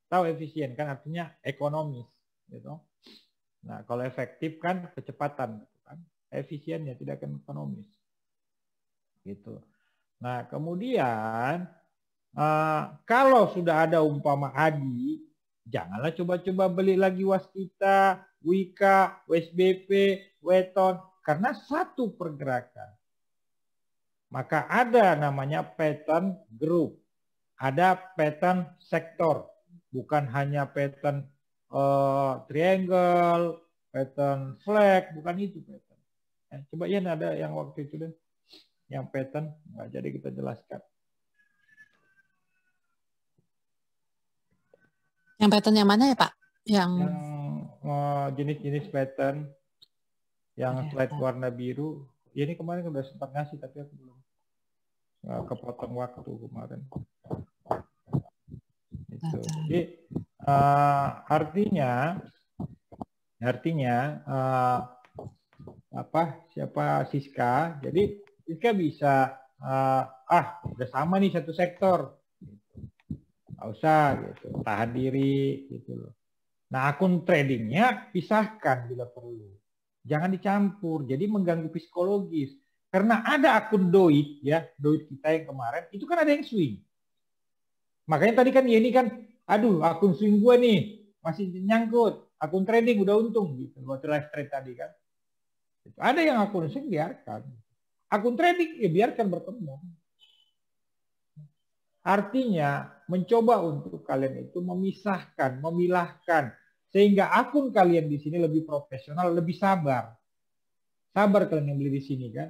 Tahu efisien kan artinya ekonomis, gitu. Nah, kalau efektif kan kecepatan, kan? Efisiennya tidak akan ekonomis, gitu. Nah, kemudian kalau sudah ada umpama Adi, janganlah coba-coba beli lagi Waskita, Wika, WSBP, Weton, karena satu pergerakan. Maka ada namanya pattern group, ada pattern sektor, bukan hanya pattern triangle, pattern flag, bukan itu pattern. Coba ya ada yang waktu itu deh, yang pattern, nggak jadi kita jelaskan. Yang pattern yang mana ya Pak? Yang jenis-jenis pattern, yang slide warna biru. Ya, ini kemarin udah sempat ngasih tapi aku belum kepotong waktu kemarin. Itu. Jadi artinya siapa Siska? Jadi Siska bisa udah sama nih satu sektor. Nggak usah gitu, tahan diri gitu loh. Nah, akun tradingnya pisahkan bila perlu. Jangan dicampur, jadi mengganggu psikologis. Karena ada akun doit, ya, doit kita yang kemarin, itu kan ada yang swing. Makanya tadi kan ini kan, aduh akun swing gue nih, masih nyangkut. Akun trading udah untung, gitu. Waktu live trade tadi kan. Ada yang akun swing biarkan. Akun trading, ya biarkan berkembang. Artinya, mencoba untuk kalian itu memisahkan, memilahkan. Sehingga akun kalian di sini lebih profesional, lebih sabar. Sabar kalian yang beli di sini kan.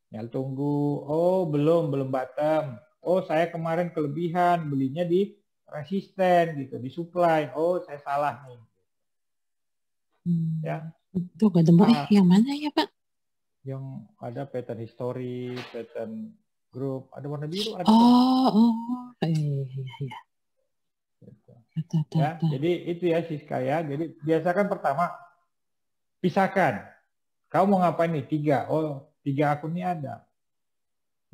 Ya tunggu, oh belum bottom. Oh saya kemarin kelebihan, belinya di resisten gitu, di supply. Oh saya salah nih. Ya. Itu gak ada yang mana ya Pak? Yang ada pattern history, pattern group, ada warna biru. Ada iya. Ya, jadi itu ya Siska ya. Jadi biasakan pertama pisahkan. Kamu mau ngapain nih? 3. Oh, 3 akun ini ada.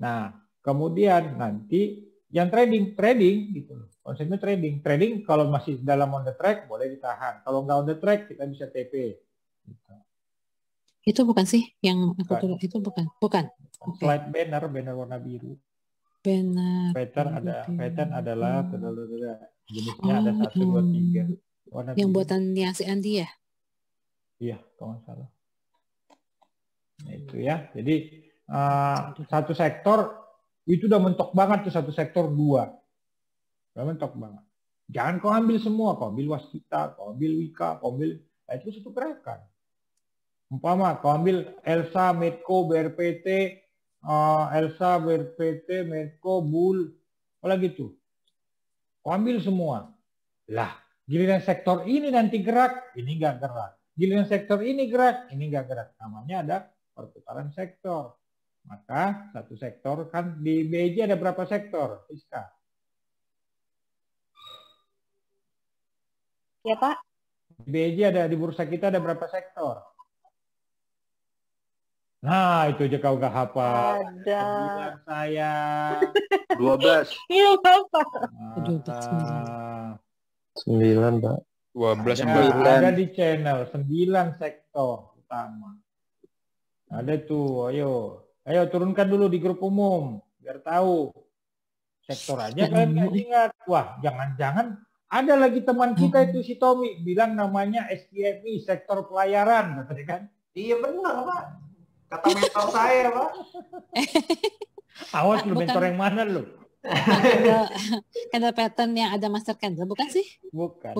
Nah, kemudian nanti yang trading gitu loh. Konsepnya trading. Trading kalau masih dalam on the track boleh ditahan. Kalau nggak on the track kita bisa TP. Gitu. Itu bukan sih yang aku tulis itu bukan. Slide banner warna biru. Banner. Pattern adalah jenisnya ada 1, 2, 3. Warna yang biru. buatannya si Andi ya? Iya, kalau nggak salah. Nah, itu ya. Jadi satu sektor itu udah mentok banget tuh, satu sektor 2. Udah mentok banget. Jangan kau ambil semua, kau ambil Waskita, kau ambil Wika, kau ambil itu satu gerakan. Umpama kau ambil Elsa, Medco, BRPT, Elsa, BRPT, Medco, Bull, apa gitu. Kau ambil semua. Lah, giliran sektor ini nanti gerak, ini nggak gerak. Giliran sektor ini gerak, ini nggak gerak. Namanya ada perputaran sektor. Maka satu sektor kan di BJ ada berapa sektor, Siska? Ya Pak. Di BJ ada, di bursa kita ada berapa sektor? Nah, itu aja kau gak hafal. Ada. Saya 12. Iya Bapak. 9, Pak. 12 ada di channel 9 sektor utama. Ada tuh, ayo turunkan dulu di grup umum biar tahu. Sektor aja kalian nggak ingat. Wah, jangan-jangan ada lagi teman kita itu si Tommy bilang namanya SPMI, sektor pelayaran, katanya kan? Iya benar Pak. Kata mentor saya Pak. Awas lu, mentor yang mana lu? Candle pattern yang ada master candle, bukan sih? Bukan.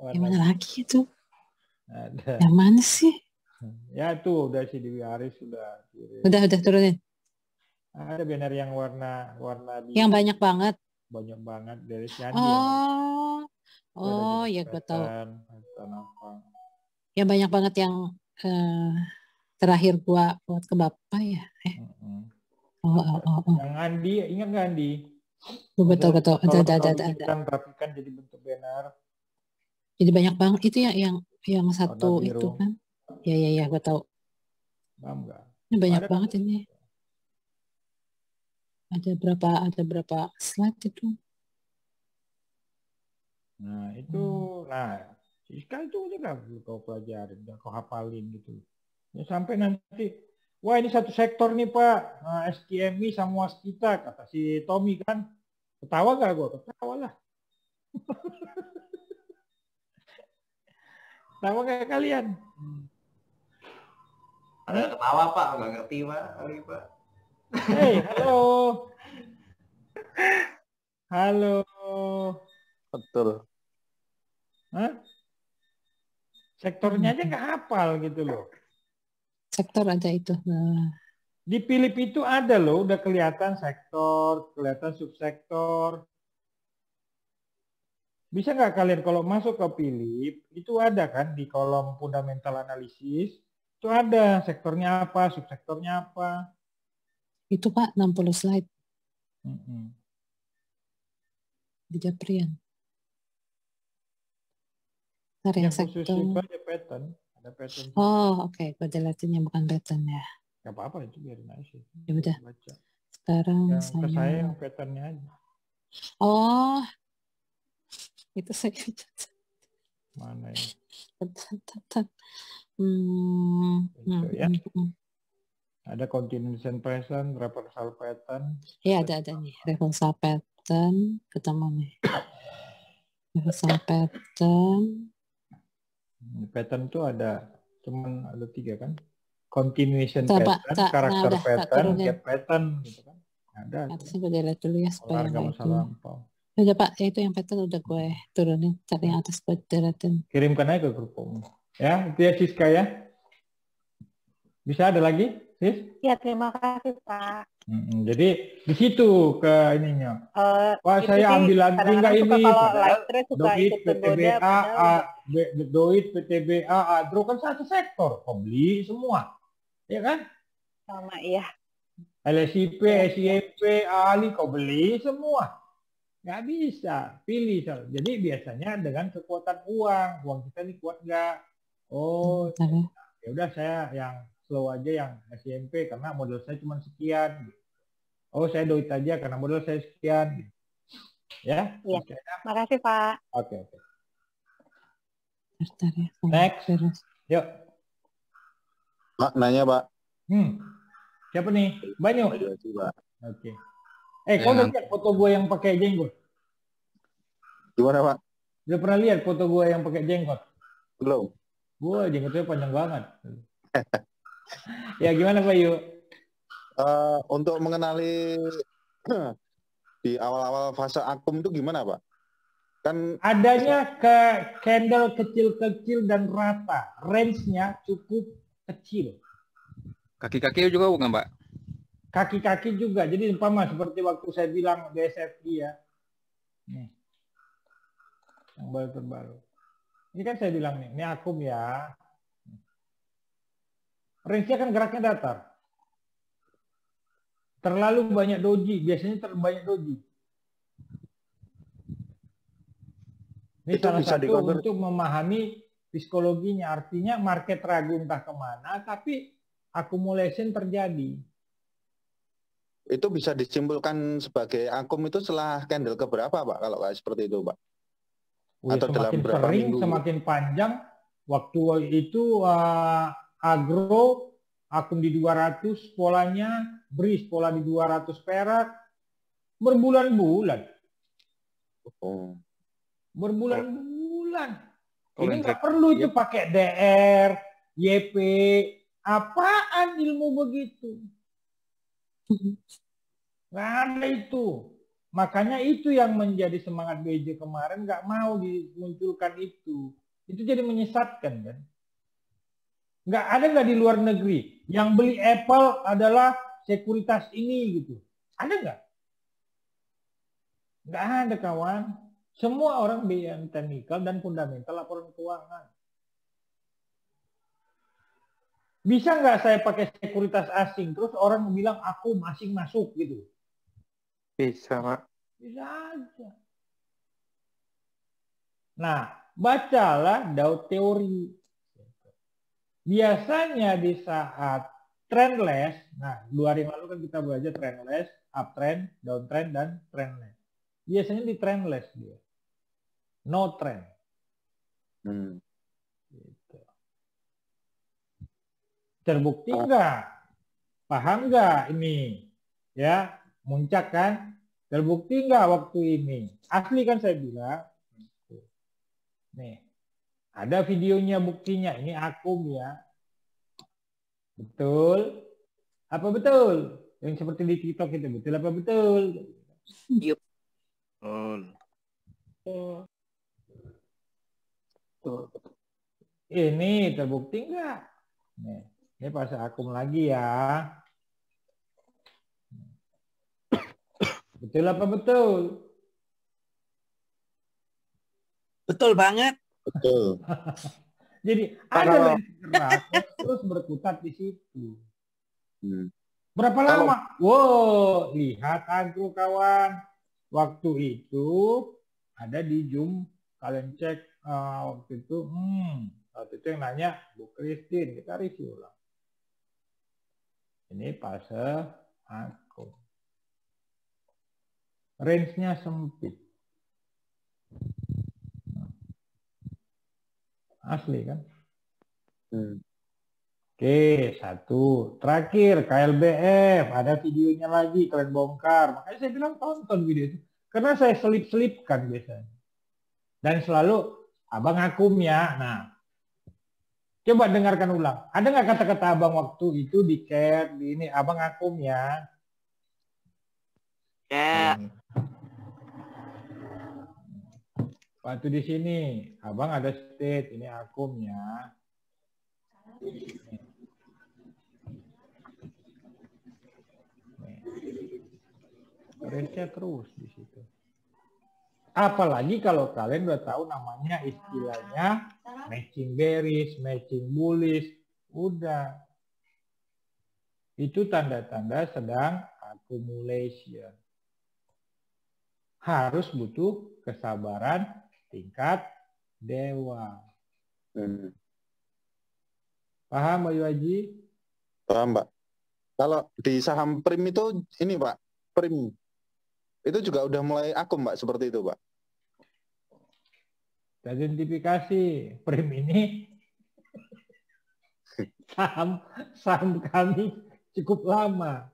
Yang mana lagi itu? Ada. Yang mana sih? Ya tuh udah si Dewi Aris sudah. Udah turunin. Ada banner yang warna biru. Yang banyak banget. Banyak banget dari Shandi. Oh ya gue tahu. Yang banyak banget yang terakhir gua buat ke Bapak ya. Yang Andi, ingat nggak Andi? Betul. Ada. Rapikan jadi bentuk banner. Jadi banyak banget itu ya yang satu itu kan. Ya gue tahu. Paham nggak? Ini banyak Ada banget ini. Ada berapa slide itu? Nah, itu Siska itu udah kau pelajarin, udah kau hafalin gitu. Ya sampai nanti, wah ini satu sektor nih Pak, STMI sama waskita, kata si Tommy kan. Ketawa gak gue? Ketawa lah. Ketawa gak kalian? Ada ketawa Pak, nggak ngerti Pak. Kali Pak. Hey, halo. Halo. Betul. Hah? Sektornya aja nggak hafal gitu loh. Sektor ada itu. Di Philip itu ada loh, udah kelihatan sektor, kelihatan subsektor. Bisa nggak kalian kalau masuk ke Philip, itu ada kan di kolom fundamental analisis, itu ada sektornya apa, subsektornya apa. Itu Pak, 60 slide. Di Japrian. Yang khusus itu ada pattern. Ada pattern. Oh, oke. Kode Latinnya bukan pattern ya. Gak apa-apa, itu biarin aja. Ya udah. Sekarang yang ke saya yang patternnya aja. Oh, itu saya. Mana ya? Itu ya. Ada continuation present, reversal pattern. Iya, ada nih. Reversal pattern, ketemu nih. Reversal pattern. Pattern itu ada, cuman ada 3 kan? Continuation pattern, karakter pattern, gap pattern, gitu kan? Ada. Atasnya gue delete dulu ya supaya nggak itu. Udah Pak, itu yang pattern udah gue turunin. Cari yang atas gue deletein. Kirimkan aja ke grup umum. Ya, itu ya Siska ya. Bisa ada lagi, Sis? Ya, terima kasih Pak. Jadi di situ ke ininya. Wah, saya ambil lagi nggak ini? Doit PTBA, Doit PTBA, Adro kan satu sektor, kau beli semua, ya kan? Sama iya. LSIP, SIP, Ali kau beli semua. Nggak bisa, pilih. Jadi biasanya dengan kekuatan uang kita ini kuat nggak? Oh, ya udah saya yang slow aja yang SMP karena modal saya cuma sekian. Oh, saya Doit aja karena modal saya sekian. Ya? Iya. Makasih, Pak. Oke. Ya. Next. Yuk. Pak, nanya, Pak. Siapa nih? Banyu. Oke. Kau udah lihat foto gue yang pakai jenggot? Gimana, Pak? Udah pernah lihat foto gue yang pakai jenggot? Belum. Gue jenggotnya panjang banget. Ya gimana Pak Yu? Untuk mengenali di awal-awal fase akum itu gimana Pak? Kan adanya ke candle kecil-kecil dan rata, range-nya cukup kecil. Kaki-kaki juga bukan Pak? Kaki-kaki juga, jadi umpama seperti waktu saya bilang BSFI ya. Nih. Yang baru terbaru. Ini kan saya bilang nih, ini akum ya. Range-nya kan geraknya datar. Terlalu banyak doji, biasanya terlalu banyak doji. Ini itu salah satu untuk memahami psikologinya, artinya market ragu entah kemana, tapi accumulation terjadi. Itu bisa disimpulkan sebagai akum itu setelah candle keberapa Pak, kalau kayak seperti itu Pak? Atau semakin dalam berapa sering, minggu? Semakin panjang, waktu itu agro, akum di 200, polanya, BRIS, pola di 200 perak, berbulan-bulan. Oh. Berbulan-bulan. Ini nggak perlu itu pakai DR, YP, apaan ilmu begitu? Nggak ada itu. Makanya itu yang menjadi semangat BJ kemarin, nggak mau dimunculkan itu. Itu jadi menyesatkan kan. Nggak ada nggak di luar negeri yang beli Apple adalah sekuritas ini gitu. Ada nggak? Nggak ada kawan. Semua orang BM technical dan fundamental laporan keuangan. Bisa nggak saya pakai sekuritas asing terus orang bilang aku asing masuk gitu? Bisa, Pak. Bisa aja. Nah, bacalah Dow teori. Biasanya di saat trendless. Nah, 2 hari yang lalu kan kita belajar trendless, uptrend, downtrend, dan trendless. Biasanya di trendless dia. No trend. Gitu. Terbukti enggak? Paham enggak ini? Ya, muncak kan? Terbukti enggak waktu ini? Asli kan saya bilang. Nih, ada videonya buktinya. Ini akum ya. Betul? Apa betul? Yang seperti di TikTok itu betul apa betul? Yup. Ini terbukti enggak? Nih, ini pas akum lagi ya. Betul apa betul? Betul banget. Betul. Jadi ada gerak terus berkutat di situ. Berapa lama? Wow, lihat agro kawan. Waktu itu ada di Zoom, kalian cek waktu itu. Waktu itu yang nanya Bu Christine, kita review ulang. Ini fase aku. Range-nya sempit. Asli kan? Oke, satu. Terakhir, KLBF. Ada videonya lagi, kalian bongkar. Makanya saya bilang tonton video itu. Karena saya selip-selipkan biasanya. Dan selalu, abang akum ya. Nah, coba dengarkan ulang. Ada nggak kata-kata abang waktu itu di chat, di ini, abang akum ya? Ya. Waktu di sini, abang ada state, ini akumnya. Range-nya terus di situ. Apalagi kalau kalian udah tahu namanya istilahnya matching bearish, matching bullish, udah. Itu tanda-tanda sedang accumulation. Harus butuh kesabaran tingkat dewa. Paham Mbak Haji? Paham, Pak. Kalau di saham prim itu ini, Pak, prim itu juga udah mulai akum, Pak, seperti itu, Pak. Identifikasi prim ini saham kami cukup lama.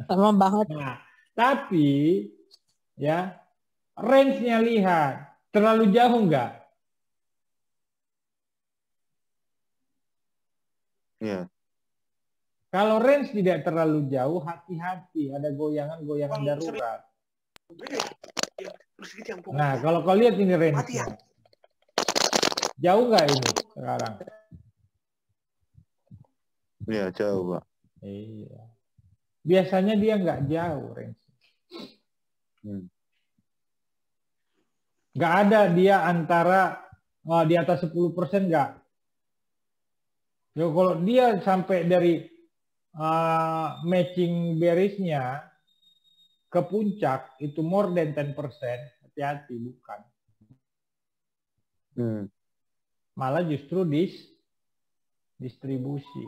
Lama banget. Nah, tapi ya range-nya lihat terlalu jauh enggak? Iya. Kalau range tidak terlalu jauh, hati-hati, ada goyangan-goyangan darurat. Nah, kalau kau lihat ini range-nya, jauh nggak ini sekarang? Iya, jauh, Pak. Iya. Biasanya dia nggak jauh range. Nggak ada dia antara di atas 10% nggak. Ya, kalau dia sampai dari matching bearish-nya ke puncak itu more than 10%, hati-hati, bukan. Malah justru distribusi.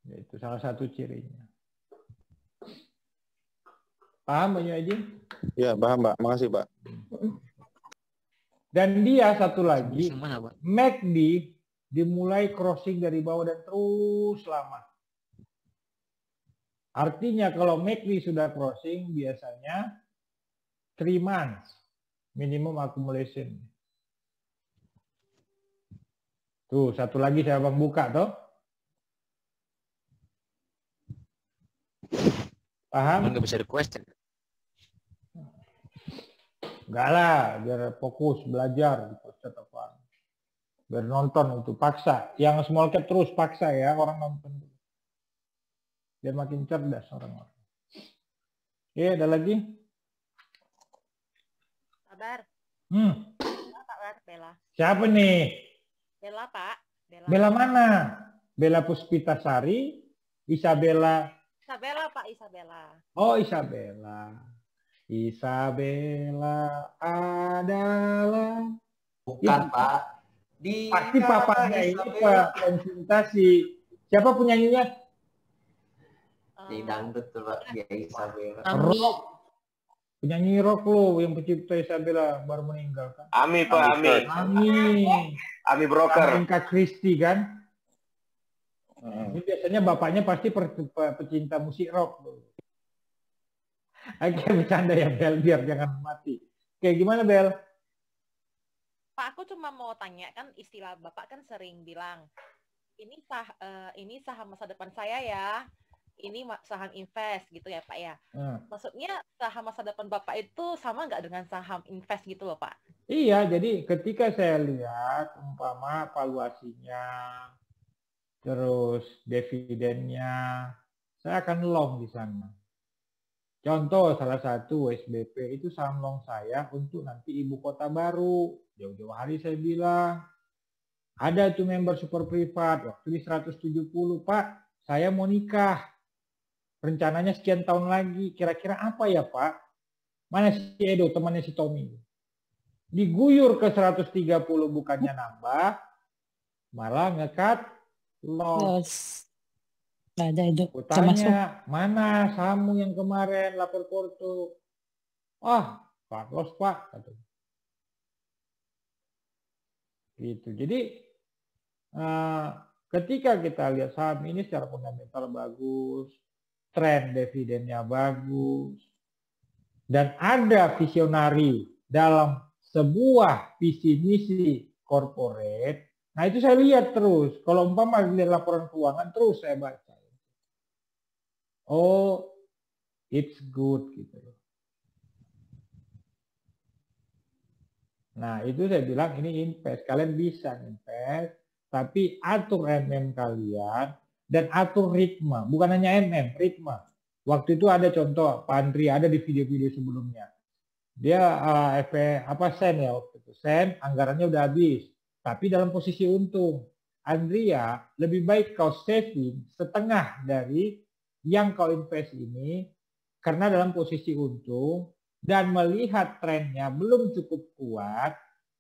Itu salah satu cirinya. Paham Pak Haji? Ya, paham, Pak. Makasih, Pak. Dan dia satu lagi, MACD dimulai crossing dari bawah dan terus lama. Artinya kalau MACD sudah crossing biasanya 3 months minimum accumulation. Tuh, satu lagi saya bang buka toh. Paham? Nggak bisa request. Enggak lah, biar fokus belajar gitu, apaan. Biar nonton itu paksa. Yang small cap terus paksa ya orang nonton. Biar makin cerdas orang-orang. Oke, ada lagi? Sabar. Pak Bella. Siapa nih? Bella, Pak. Bella mana? Bella Puspitasari, Isabella. Isabella, Pak, Isabella. Oh, Isabella. Isabella adalah bukan, Pak. Pasti papanya ini konsultasi. Siapa penyanyinya? Di dangdut tuh Pak, ya Isabella. Rock. Penyanyi rock lo yang pencipta Isabella baru meninggal kan? Ami Pak, Ami broker. Kak Kristi kan? Ini biasanya bapaknya pasti pecinta musik rock. Oke, bercanda ya Bel, biar jangan mati. Oke, gimana Bel? Pak, aku cuma mau tanya, kan istilah Bapak kan sering bilang, ini saham masa depan saya ya, ini saham invest gitu ya Pak ya. Maksudnya saham masa depan Bapak itu sama nggak dengan saham invest gitu loh Pak? Iya, jadi ketika saya lihat umpama valuasinya, terus dividennya, saya akan long di sana. Contoh salah satu SBP itu saham long saya untuk nanti ibu kota baru. Jauh-jauh hari saya bilang, ada tuh member super privat, waktu di 170 Pak, saya mau nikah. Rencananya sekian tahun lagi, kira-kira apa ya Pak? Mana si Edo, temannya si Tommy? Diguyur ke 130 bukannya nambah, malah ngekat loss. Nggak ada itu. Tanya, mana sahamu yang kemarin lapor Porto? Pak loss Pak. Katanya. Gitu. Jadi ketika kita lihat saham ini secara fundamental bagus, tren dividennya bagus, dan ada visionari dalam sebuah visi misi corporate, nah itu saya lihat terus. Kalau umpama lihat laporan keuangan terus saya baca. Oh, it's good gitu. Nah, itu saya bilang ini invest. Kalian bisa invest, tapi atur MM kalian dan atur ritme. Bukan hanya MM, ritme. Waktu itu ada contoh, Pak Andri ada di video-video sebelumnya. Dia sen ya waktu itu. Sen, anggarannya udah habis. Tapi dalam posisi untung. Andrea, lebih baik kau saving setengah dari yang kau invest ini karena dalam posisi untung dan melihat trennya belum cukup kuat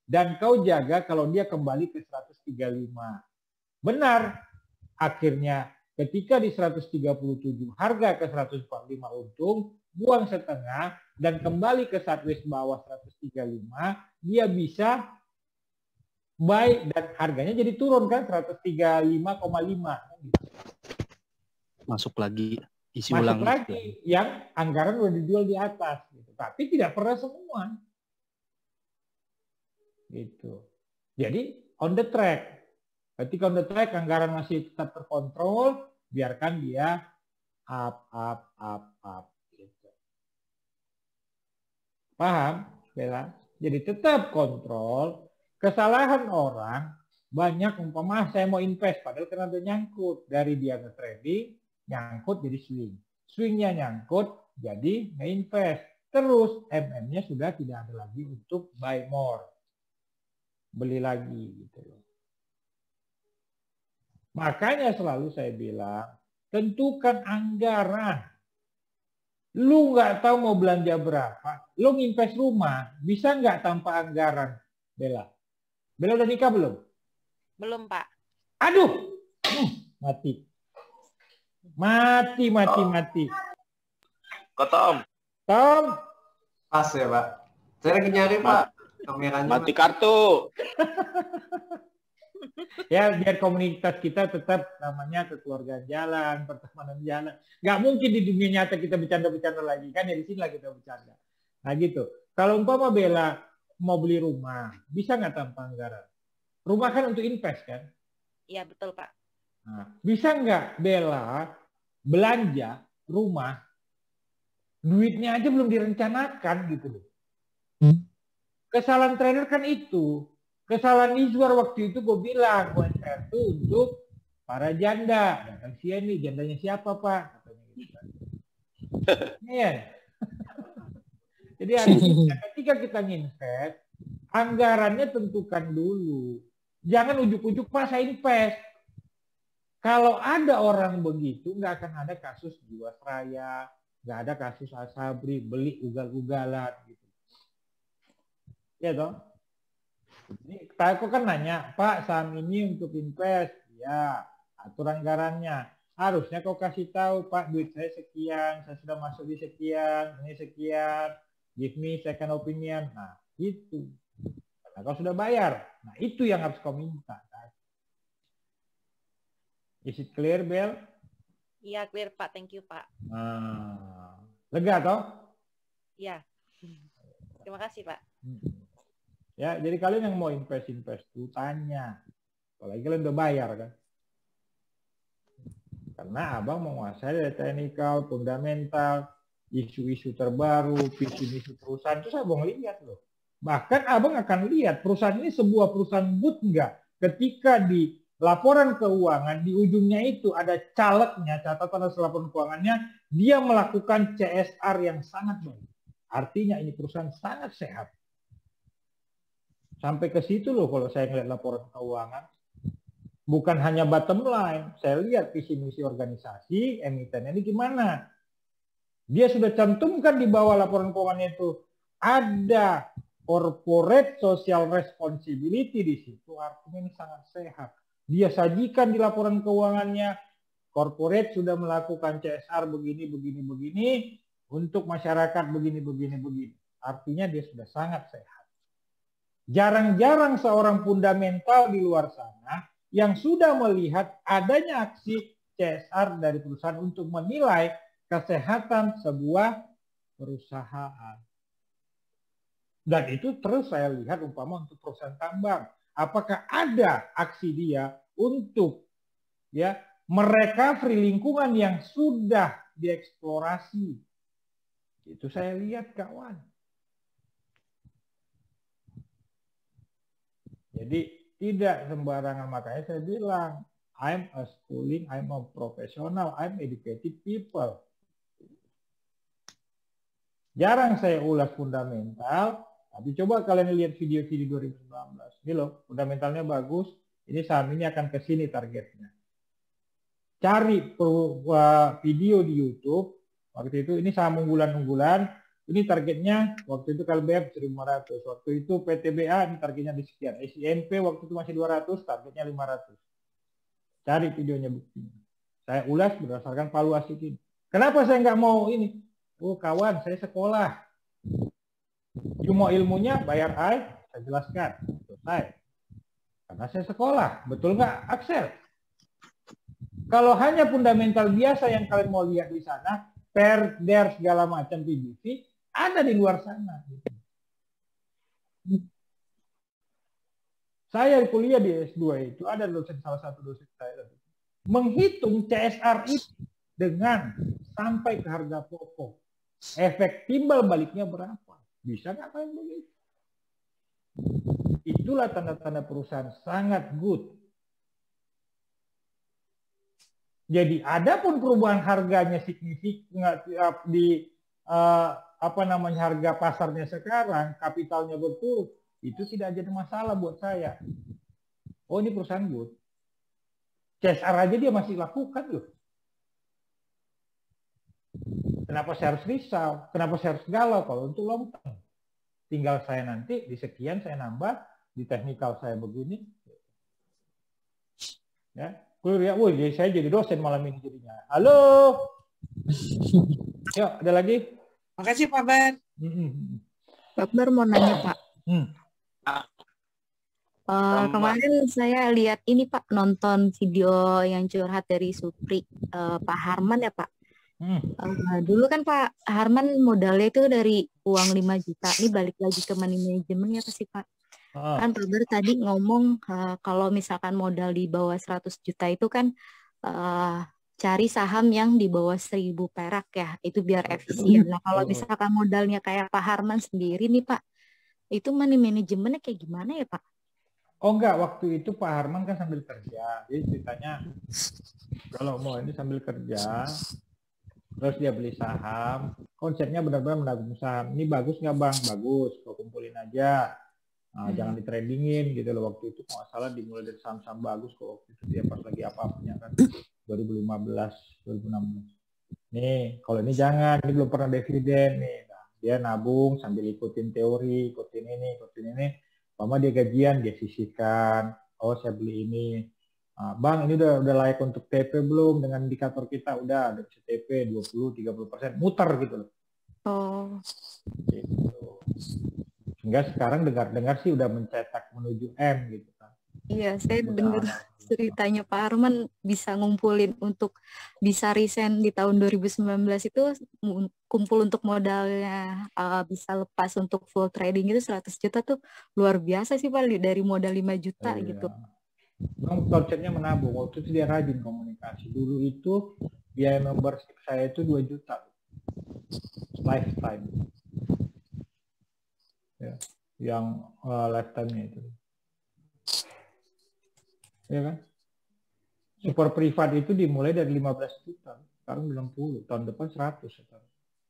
dan kau jaga kalau dia kembali ke 135. Benar, akhirnya ketika di 137 harga ke 145 untung, buang setengah dan kembali ke sideways bawah 135, dia bisa buy dan harganya jadi turun kan 135,5. Masuk lagi, isi masuk ulang lagi yang anggaran udah dijual di atas gitu. Tapi tidak pernah semua gitu. Jadi on the track, ketika on the track anggaran masih tetap terkontrol, biarkan dia up gitu. Paham Bella? Jadi tetap kontrol. Kesalahan orang banyak umpama saya mau invest padahal karena ada nyangkut dari dia nge-trading, nyangkut jadi swing. Swingnya nyangkut jadi nge-invest. Terus MM-nya sudah tidak ada lagi untuk buy more. Beli lagi gitu loh. Makanya selalu saya bilang, tentukan anggaran. Lu nggak tahu mau belanja berapa, lu nginvest rumah, bisa nggak tanpa anggaran, Bella? Bella udah nikah belum? Belum, Pak. Aduh, mati. Mati. Kok Tom? Tom. Pas ya Pak. Saya lagi nyari Pak. Kameranya mati kartu. Ya biar komunitas kita tetap namanya kekeluargaan jalan, pertemanan jalan. Nggak mungkin di dunia nyata kita bercanda-bercanda lagi kan, ya di sini lah kita bercanda. Nah gitu. Kalau umpama Bella mau beli rumah, bisa nggak tanpa anggaran? Rumah kan untuk invest kan? Iya betul Pak. Nah, bisa nggak Bella belanja rumah, duitnya aja belum direncanakan gitu loh. Kesalahan trader kan itu. Kesalahan Izwar waktu itu gue bilang, OSR itu untuk para janda. Datang sih nih, jandanya siapa Pak? Katanya gitu kan. Iya. Jadi artinya ketika kita nginvest, anggarannya tentukan dulu. Jangan ujuk-ujuk Pak saya invest. Kalau ada orang begitu, nggak akan ada kasus Jiwasraya, nggak ada kasus Asabri, beli ugal-ugalan gitu. Ya toh? Ini Pak Eko kan nanya, Pak saham ini untuk invest, ya atur anggarannya. Harusnya kau kasih tahu, Pak duit saya sekian, saya sudah masuk di sekian, ini sekian, give me second opinion. Nah itu, karena kau sudah bayar. Nah itu yang harus kau minta. Is it clear, Bel? Iya clear Pak, thank you Pak. Nah, lega toh? Iya. Terima kasih Pak. Ya, jadi kalian yang mau invest tuh tanya. Apalagi kalian udah bayar kan. Karena abang menguasai dari teknikal, fundamental, isu-isu terbaru, visi misi perusahaan itu saya abang lihat loh. Bahkan abang akan lihat perusahaan ini sebuah perusahaan good enggak. Ketika di laporan keuangan di ujungnya itu ada calegnya, catatan hasil laporan keuangannya, dia melakukan CSR yang sangat baik. Artinya ini perusahaan sangat sehat. Sampai ke situ loh kalau saya ngeliat laporan keuangan. Bukan hanya bottom line, saya lihat visi misi organisasi, emitennya ini gimana. Dia sudah cantumkan di bawah laporan keuangannya itu ada corporate social responsibility di situ, artinya ini sangat sehat. Dia sajikan di laporan keuangannya, corporate sudah melakukan CSR begini, untuk masyarakat begini. Artinya dia sudah sangat sehat. Jarang-jarang seorang fundamental di luar sana yang sudah melihat adanya aksi CSR dari perusahaan untuk menilai kesehatan sebuah perusahaan. Dan itu terus saya lihat umpama untuk perusahaan tambang. Apakah ada aksi dia untuk ya merecovery lingkungan yang sudah dieksplorasi? Itu saya lihat kawan. Jadi tidak sembarangan, makanya saya bilang I'm a schooling, I'm a professional, I'm educated people. Jarang saya ulas fundamental, tapi coba kalian lihat video-video 2019. Ini loh, fundamentalnya bagus. Ini saham ini akan ke sini targetnya. Cari video di YouTube. Waktu itu ini saham unggulan-unggulan. Ini targetnya waktu itu KLBF 1.500. Waktu itu PTBA ini targetnya di sekian. SIMP waktu itu masih 200, targetnya 500. Cari videonya buktinya. Saya ulas berdasarkan valuasi ini. Kenapa saya nggak mau ini? Oh kawan, saya sekolah. Cuma ilmunya bayar saya jelaskan. Selesai. Karena saya sekolah. Betul nggak, Axel? Kalau hanya fundamental biasa yang kalian mau lihat di sana, der segala macam PBV, ada di luar sana. Saya kuliah di S2 itu, ada dosen, salah satu dosen saya menghitung CSR itu dengan sampai ke harga pokok. Efek timbal baliknya berapa? Bisa nggak kalian begitu? Itulah tanda-tanda perusahaan sangat good. Jadi adapun perubahan harganya signifikan di harga pasarnya sekarang, kapitalnya berturut, itu tidak jadi masalah buat saya. Oh ini perusahaan good. CSR aja dia masih lakukan loh. Kenapa saya harus risau? Kenapa saya harus galau kalau untuk long term? Tinggal saya nanti di sekian saya nambah, di teknikal saya begini. Ya. Ya, woi, saya jadi dosen malam ini jadinya. Halo. Yuk, ada lagi? Makasih Pak Bar. Pak Bar mau nanya Pak. Kemarin saya lihat ini Pak, nonton video yang curhat dari Supri Pak Harman ya Pak. Dulu kan Pak Harman modalnya itu dari uang 5 juta. Ini balik lagi ke money management ya pasti Pak. Kan Pak Bar tadi ngomong kalau misalkan modal di bawah 100 juta itu kan cari saham yang di bawah 1.000 perak ya, itu biar efisien. Nah kalau misalkan modalnya kayak Pak Harman sendiri nih Pak, itu money manajemennya kayak gimana ya Pak? Oh enggak, waktu itu Pak Harman kan sambil kerja. Jadi ceritanya kalau mau ini sambil kerja, terus dia beli saham, konsepnya benar-benar menabung saham. Ini bagus nggak Bang? Bagus, kau kumpulin aja. Nah, jangan ditradingin gitu loh. Waktu itu nggak salah dimulai dari saham-saham bagus kok. Waktu itu dia pas lagi apa-apanya kan 2015, 2016. Nih, kalau ini jangan, ini belum pernah dividen nih. Nah, dia nabung sambil ikutin teori, ikutin ini. Umpama dia gajian, dia sisihkan. Oh, saya beli ini. Bang, ini udah layak untuk TP belum? Dengan indikator kita udah bisa TP 20-30%, muter gitu loh. Oh. Gitu. Sehingga sekarang dengar-dengar sih udah mencetak menuju M gitu kan. Iya, saya dengar ceritanya Pak Harman bisa ngumpulin untuk bisa resign di tahun 2019 itu kumpul untuk modalnya bisa lepas untuk full trading itu 100 juta tuh luar biasa sih Pak, dari modal 5 juta gitu. Bang, konsepnya menabung. Waktu itu dia rajin komunikasi. Dulu itu biaya membership saya itu 2 juta. Lifetime. Ya, yang lifetime-nya itu. Ya kan? Super privat itu dimulai dari 15 juta. Sekarang 60. Tahun depan 100.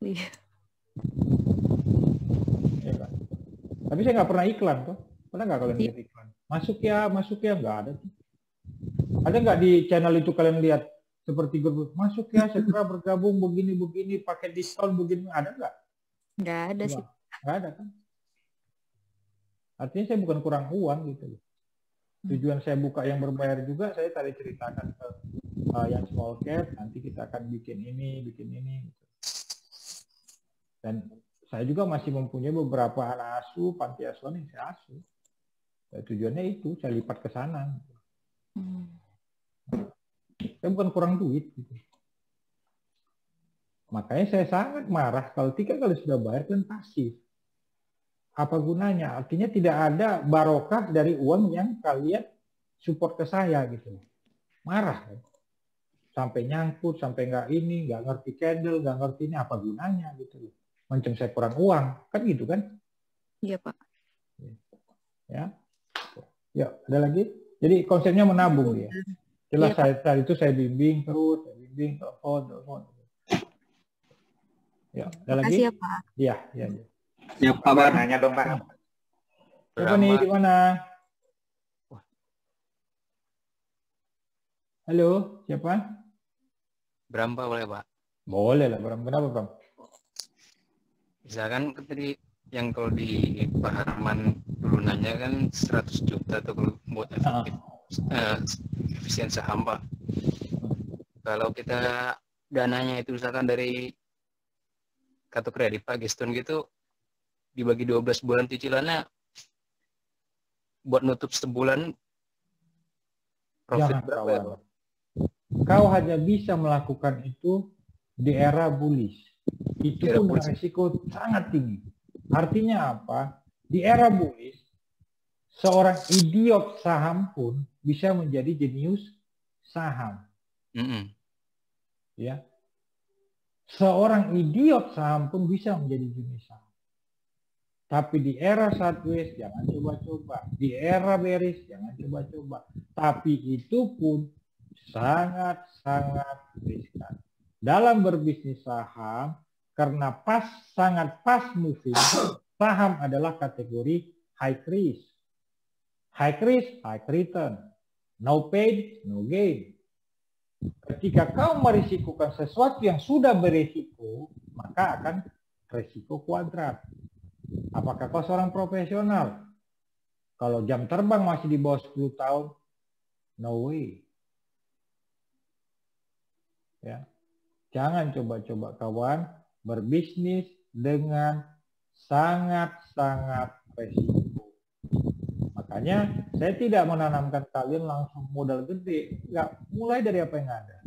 Iya. Ya kan? Tapi saya nggak pernah iklan tuh. Pernah nggak kalian lihat iklan? Masuk ya, nggak ada tuh. Ada nggak di channel itu kalian lihat seperti grup masuk ya, segera bergabung begini pakai diskon begini, ada nggak? Nggak ada sih. Nggak ada kan? Artinya saya bukan kurang uang gitu. Tujuan saya buka yang berbayar juga saya tadi ceritakan ke yang small cap, nanti kita akan bikin ini gitu. Dan saya juga masih mempunyai beberapa anak asuh, panti asuhan yang saya asuh. Ya, tujuannya itu saya lipat ke sana. Saya bukan kurang duit gitu. Makanya saya sangat marah kalau 3 kali sudah bayar dan pasif. Apa gunanya? Artinya tidak ada barokah dari uang yang kalian support ke saya gitu. Marah kan? Sampai nyangkut, sampai nggak ngerti candle, nggak ngerti ini, apa gunanya gitu. Macam saya kurang uang, kan gitu kan? Iya Pak. Ya, ada lagi? Jadi konsepnya menabung dia. Jelas ya, saya itu saya bimbing terus, telepon. Ya, ada lagi? Makasih ya Pak. Iya. Ya, Pak Bar, nanya dong Pak. Siapa nih, di mana? Halo, siapa? Bram Pak, boleh Pak? Boleh lah, Bram. Kenapa Bram? Misalkan tadi yang kalau di Pak Harman dulu nanya kan 100 juta tuh buat efisien saham Pak. Kalau kita dananya itu misalkan dari kartu kredit Pak Geston gitu dibagi 12 bulan cicilannya buat nutup sebulan profit berapa ya Pak? Kau hanya bisa melakukan itu di era bullish. Itu pun risiko sangat tinggi. Artinya apa? Di era bullish, seorang idiot saham pun bisa menjadi jenius saham. Ya, seorang idiot saham pun bisa menjadi jenius saham. Tapi di era sideways jangan coba-coba. Di era bearish jangan coba-coba. Tapi itu pun sangat-sangat riskan. Dalam berbisnis saham, karena sangat fast moving, saham adalah kategori high risk. High risk, high return. No pain, no gain. Ketika kau merisikokan sesuatu yang sudah berisiko, maka akan risiko kuadrat. Apakah kau seorang profesional? Kalau jam terbang masih di bawah 10 tahun, no way. Ya. Jangan coba-coba kawan berbisnis dengan sangat-sangat resiko. Makanya saya tidak menanamkan kalian langsung modal gede. Enggak, mulai dari apa yang ada.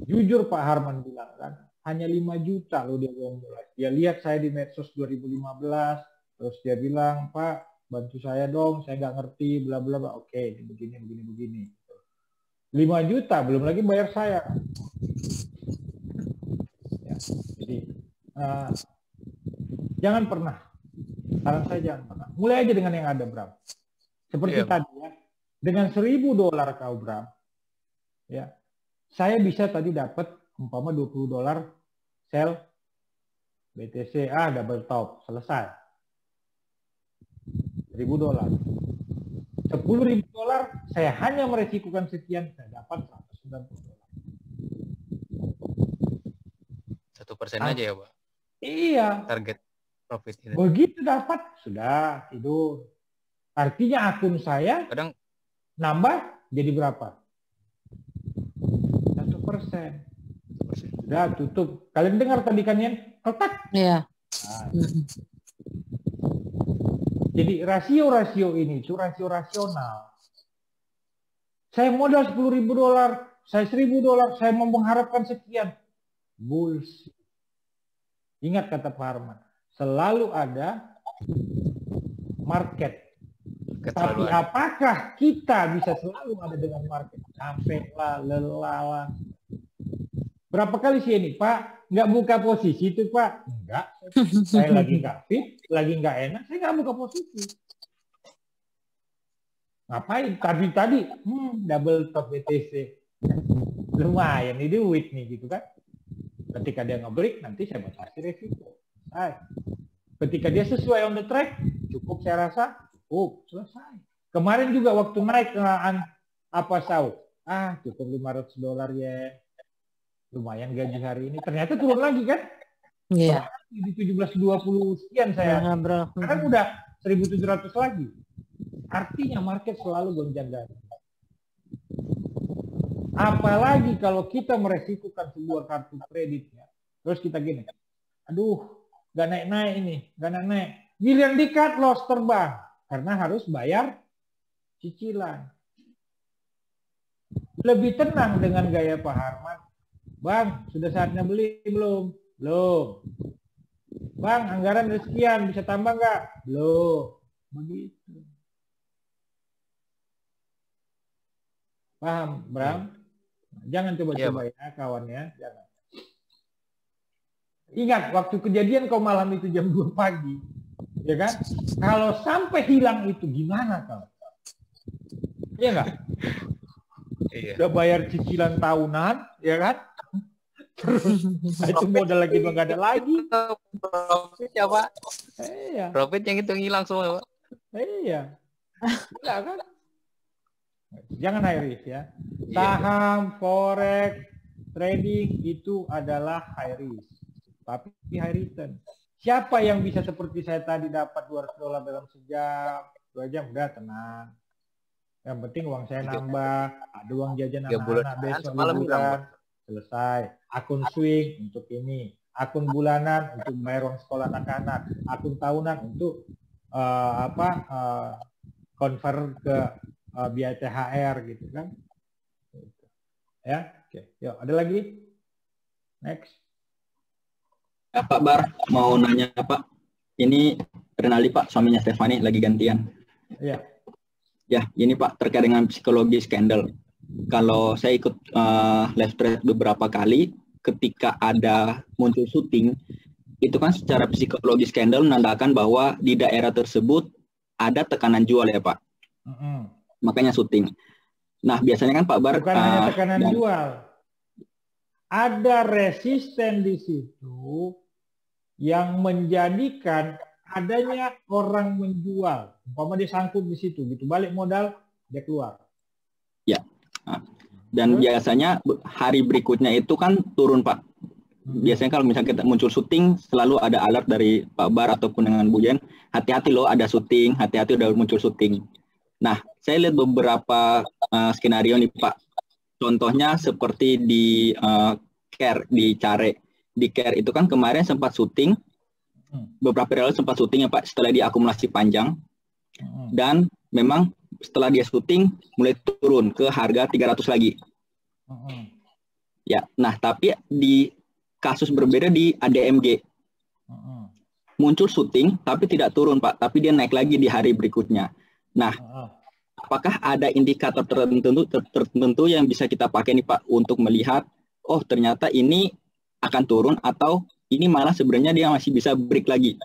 Jujur Pak Harman bilang kan, hanya 5 juta loh dia belum mulai. Dia lihat saya di medsos 2015, terus dia bilang, Pak bantu saya dong, saya nggak ngerti, bla bla bla. Oke, begini. 5 juta, belum lagi bayar saya. Ya, jadi jangan pernah, saran saya jangan pernah. Mulai aja dengan yang ada, Bram. Seperti tadi ya, dengan $1.000 kau Bram, ya, saya bisa tadi dapat umpama $20 sell BTC double top, selesai. $1.000. $10.000 saya hanya meresikukan sekian, saya dapat $190. 1% aja ya Pak? Iya. Target profit itu. Begitu dapat, sudah tidur. Artinya akun saya kadang nambah jadi berapa? 1%. Sudah tutup. Kalian dengar tadi kan Yen? Ketak. Iya. Nah. Jadi rasio-rasio ini itu rasio rasional. Saya modal $10.000, saya $1.000, saya mau mengharapkan sekian. Bullshit. Ingat kata Pak Harman, selalu ada market. Tapi apakah kita bisa selalu ada dengan market? Capek lah, lelah lah. Berapa kali sih ini, Pak? Nggak buka posisi itu, Pak? Enggak. Saya lagi nggak fit, lagi nggak enak, saya nggak buka posisi. Ngapain? Tadi, double top BTC. Lumayan, ini duit nih, gitu kan. Ketika dia nge-break, nanti saya batasi resiko. Ketika dia sesuai on the track, cukup saya rasa, cukup, selesai. Kemarin juga waktu naik apa Saud? Cukup $500 ya. Lumayan gaji hari ini. Ternyata turun lagi kan? Iya. Di 1720 sekian saya. Sekarang udah 1.700 lagi. Artinya market selalu gonjang-ganjing. Apalagi kalau kita meresikukan sebuah kartu kredit ya. Terus kita gini. Aduh, gak naik-naik ini, gak naik-naik. Giliran di cut loss terbang. Karena harus bayar cicilan. Lebih tenang dengan gaya Pak Harman. Bang, sudah saatnya beli belum? Belum. Bang, anggaran ada sekian, bisa tambah nggak? Belum. Begitu. Paham, Bram? Jangan coba-coba ya, kawan ya. Jangan. Ingat, waktu kejadian kau malam itu jam 2 pagi. Ya kan? Kalau sampai hilang itu gimana kau? Iya nggak? Iya. Udah bayar cicilan tahunan, ya kan? Terus itu modal lagi nggak ada lagi. Profit ya Pak? Iya. Profit yang itu hilang semua Pak? Iya. Enggak kan? Jangan high risk ya. Saham, forex, trading itu adalah high risk, tapi high return. Siapa yang bisa seperti saya tadi dapat $200 dalam sejam, 2 jam, udah tenang. Yang penting uang saya nambah, ada uang jajan anak-anak besok liburan, selesai. Akun swing untuk ini, akun bulanan untuk bayar uang sekolah anak-anak, akun tahunan untuk convert ke biaya THR gitu kan. Ya, oke. Yuk, ada lagi? Next. Ya, Pak Bar, mau nanya Pak. Ini Renali Pak, suaminya Stefani lagi gantian. Iya. Ya, ini Pak terkait dengan psikologi skandal. Kalau saya ikut live thread beberapa kali, ketika ada muncul syuting, itu kan secara psikologi skandal menandakan bahwa di daerah tersebut ada tekanan jual ya Pak. Makanya syuting. Nah, biasanya kan Pak Bar bukan hanya tekanan jual. Ada resisten di situ yang menjadikan adanya orang menjual. Umpama dia sangkut di situ, gitu balik modal, dia keluar. Ya. Dan biasanya hari berikutnya itu kan turun Pak. Biasanya kalau misalnya kita muncul syuting, selalu ada alert dari Pak Bar ataupun dengan Bu Jen, hati-hati loh ada syuting, hati-hati udah muncul syuting. Nah, saya lihat beberapa skenario nih Pak. Contohnya seperti di Care, di Care. Di Care itu kan kemarin sempat syuting, beberapa periode sempat syuting ya Pak, setelah diakumulasi panjang. Dan memang setelah dia syuting, mulai turun ke harga 300 lagi. Ya, nah tapi di kasus berbeda di ADMG. Muncul syuting, tapi tidak turun Pak, tapi dia naik lagi di hari berikutnya. Nah, apakah ada indikator tertentu yang bisa kita pakai nih Pak untuk melihat, oh ternyata ini akan turun atau ini malah sebenarnya dia masih bisa break lagi?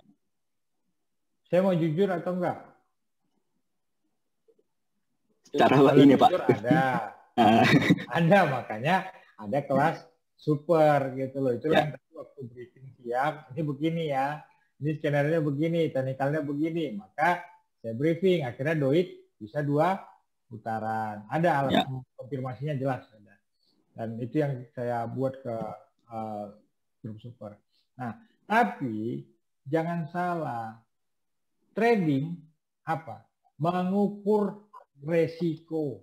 Saya mau jujur atau enggak? Cara ini Pak. Ada. Ada, makanya ada kelas super gitu loh. Itu yang tadi waktu briefing siang, ini begini ya. Ini skenario begini, teknikalnya begini. Maka saya briefing, akhirnya Doit bisa 2 putaran. Ada alat konfirmasinya jelas ada. Dan itu yang saya buat ke grup super. Nah, tapi jangan salah. Trading apa? mengukur resiko.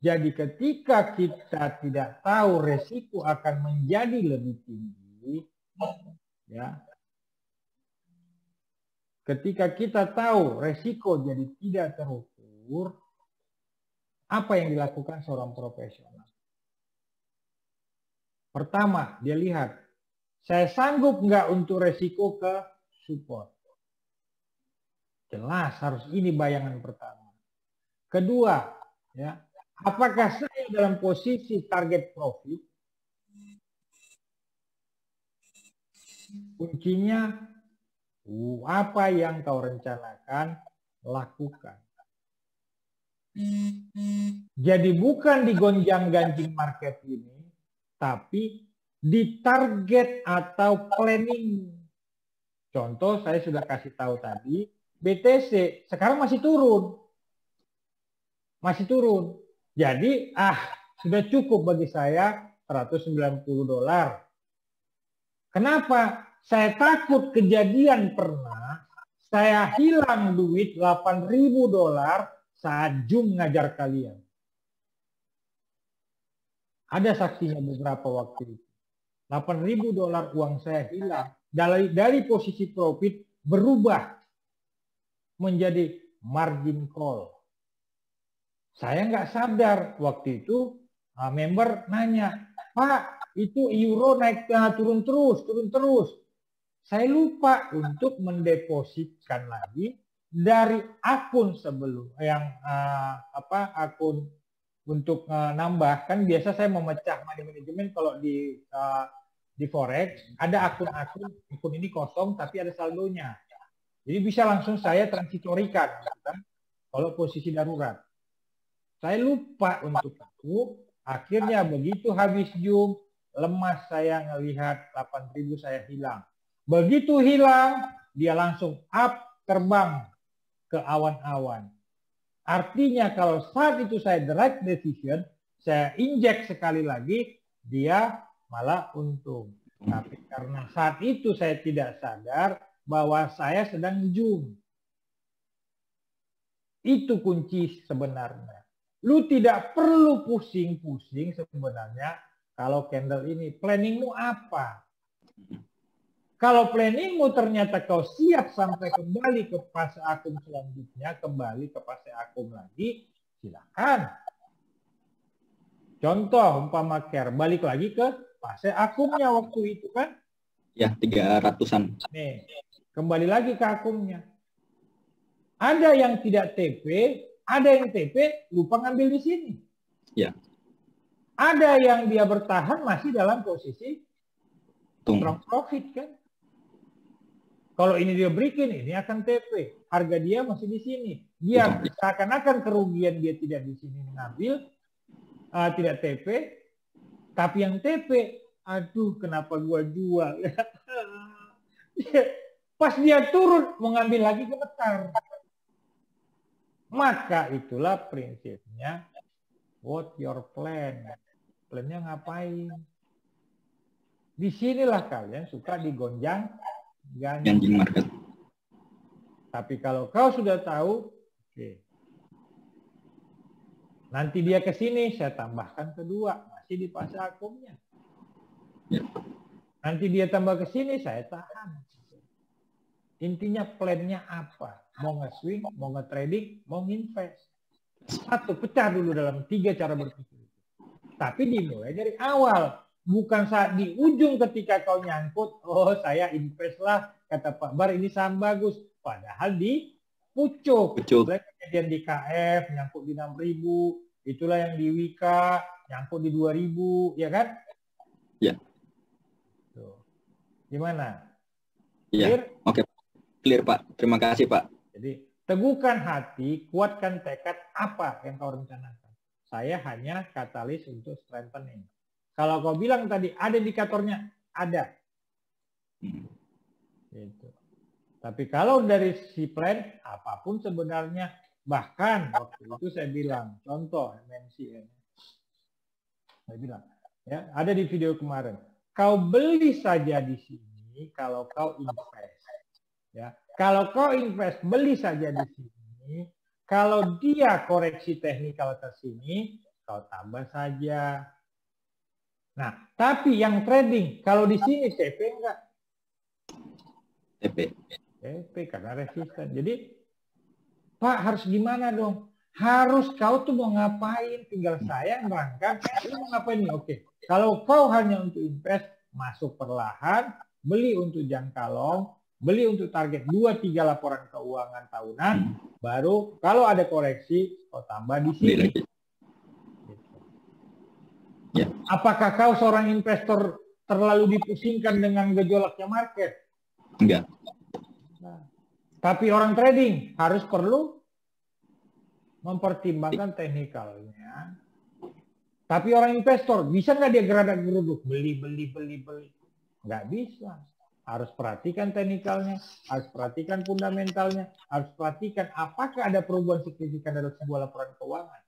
Jadi ketika kita tidak tahu resiko akan menjadi lebih tinggi, ya. Ketika kita tahu resiko jadi tidak terukur, apa yang dilakukan seorang profesional? Pertama, dia lihat, saya sanggup nggak untuk resiko ke support? Jelas harus ini bayangan pertama. Kedua, ya, apakah saya dalam posisi target profit? Kuncinya, apa yang kau rencanakan, lakukan. Jadi bukan digonjang-ganjing market ini, tapi di target atau planning. Contoh saya sudah kasih tahu tadi, BTC sekarang masih turun. Masih turun. Jadi, sudah cukup bagi saya $190. Kenapa? Saya takut kejadian pernah saya hilang duit $8.000 saat Zoom ngajar kalian. Ada saksinya beberapa waktu itu. $8.000 uang saya hilang. Dari posisi profit berubah menjadi margin call. Saya nggak sadar waktu itu member nanya, Pak, itu euro naik turun terus. Saya lupa untuk mendepositkan lagi dari akun sebelum yang akun untuk nambah. Kan biasa saya memecah money management kalau di forex ada akun ini kosong tapi ada saldonya. Jadi bisa langsung saya transitorikan kan, kalau posisi darurat. Saya lupa untuk itu. Akhirnya begitu habis Zoom, lemas saya ngelihat 8.000 saya hilang. Begitu hilang, dia langsung up terbang ke awan-awan. Artinya kalau saat itu saya the right decision, saya injek sekali lagi, dia malah untung. Tapi karena saat itu saya tidak sadar bahwa saya sedang Zoom. Itu kunci sebenarnya. Lu tidak perlu pusing-pusing sebenarnya kalau candle ini. Planningmu apa? Kalau planningmu ternyata kau siap sampai kembali ke fase akum selanjutnya, kembali ke fase akum lagi, silakan. Contoh umpama care, balik lagi ke fase akumnya waktu itu kan? Ya, 300-an. Nih, kembali lagi ke akumnya. Ada yang tidak TP, ada yang TP lupa ngambil di sini. Ya. Ada yang dia bertahan masih dalam posisi strong profit kan? Kalau ini dia breaking, ini akan TP. Harga dia masih di sini. Dia seakan-akan kerugian dia tidak di sini mengambil, tidak TP. Tapi yang TP, aduh kenapa gua jual? Pas dia turun, mengambil lagi gemetar. Maka itulah prinsipnya, what your plan? Plannya ngapain? Disinilah kalian suka digonjang ganjing market. Tapi kalau kau sudah tahu, oke. Nanti dia ke sini, saya tambahkan kedua, masih di fase akumnya. Nanti dia tambah ke sini, saya tahan. Intinya plannya apa? Mau nge-swing, mau nge-trading, mau nginvest. Satu, pecah dulu dalam 3 cara berpikir. Tapi dimulai dari awal. Bukan saat di ujung ketika kau nyangkut, oh saya invest lah, kata Pak Bar ini saham bagus. Padahal di pucuk. Kejadian di KF, nyangkut di 6.000. Itulah yang di Wika, nyangkut di 2.000, ya kan? Ya. Tuh. Gimana? Ya. Oke. Clear Pak. Terima kasih Pak. Jadi teguhkan hati, kuatkan tekad apa yang kau rencanakan. Saya hanya katalis untuk strengthening. Kalau kau bilang tadi ada indikatornya, ada. Gitu. Tapi kalau dari si plan, apapun sebenarnya, bahkan waktu itu saya bilang, contoh MNCN. Saya bilang, ya ada di video kemarin, kau beli saja di sini kalau kau invest. Ya, kalau kau invest beli saja di sini, sini. Kalau dia koreksi teknikal ke sini, kau tambah saja. Nah, tapi yang trading, kalau di sini TP enggak? TP karena resisten. Jadi, Pak harus gimana dong? Harus kau tuh mau ngapain? Tinggal saya merangkap. Lu mau ngapain nih? Oke. Kalau kau hanya untuk invest, masuk perlahan, beli untuk jangka long, beli untuk target 2-3 laporan keuangan tahunan, baru kalau ada koreksi, kau tambah di sini. Ya. Apakah kau seorang investor terlalu dipusingkan dengan gejolaknya market? Enggak. Nah, tapi orang trading harus perlu mempertimbangkan teknikalnya. Tapi orang investor bisa nggak dia geradak-geruduk beli. Nggak bisa. Harus perhatikan teknikalnya, harus perhatikan fundamentalnya, harus perhatikan apakah ada perubahan signifikan dalam sebuah laporan keuangan.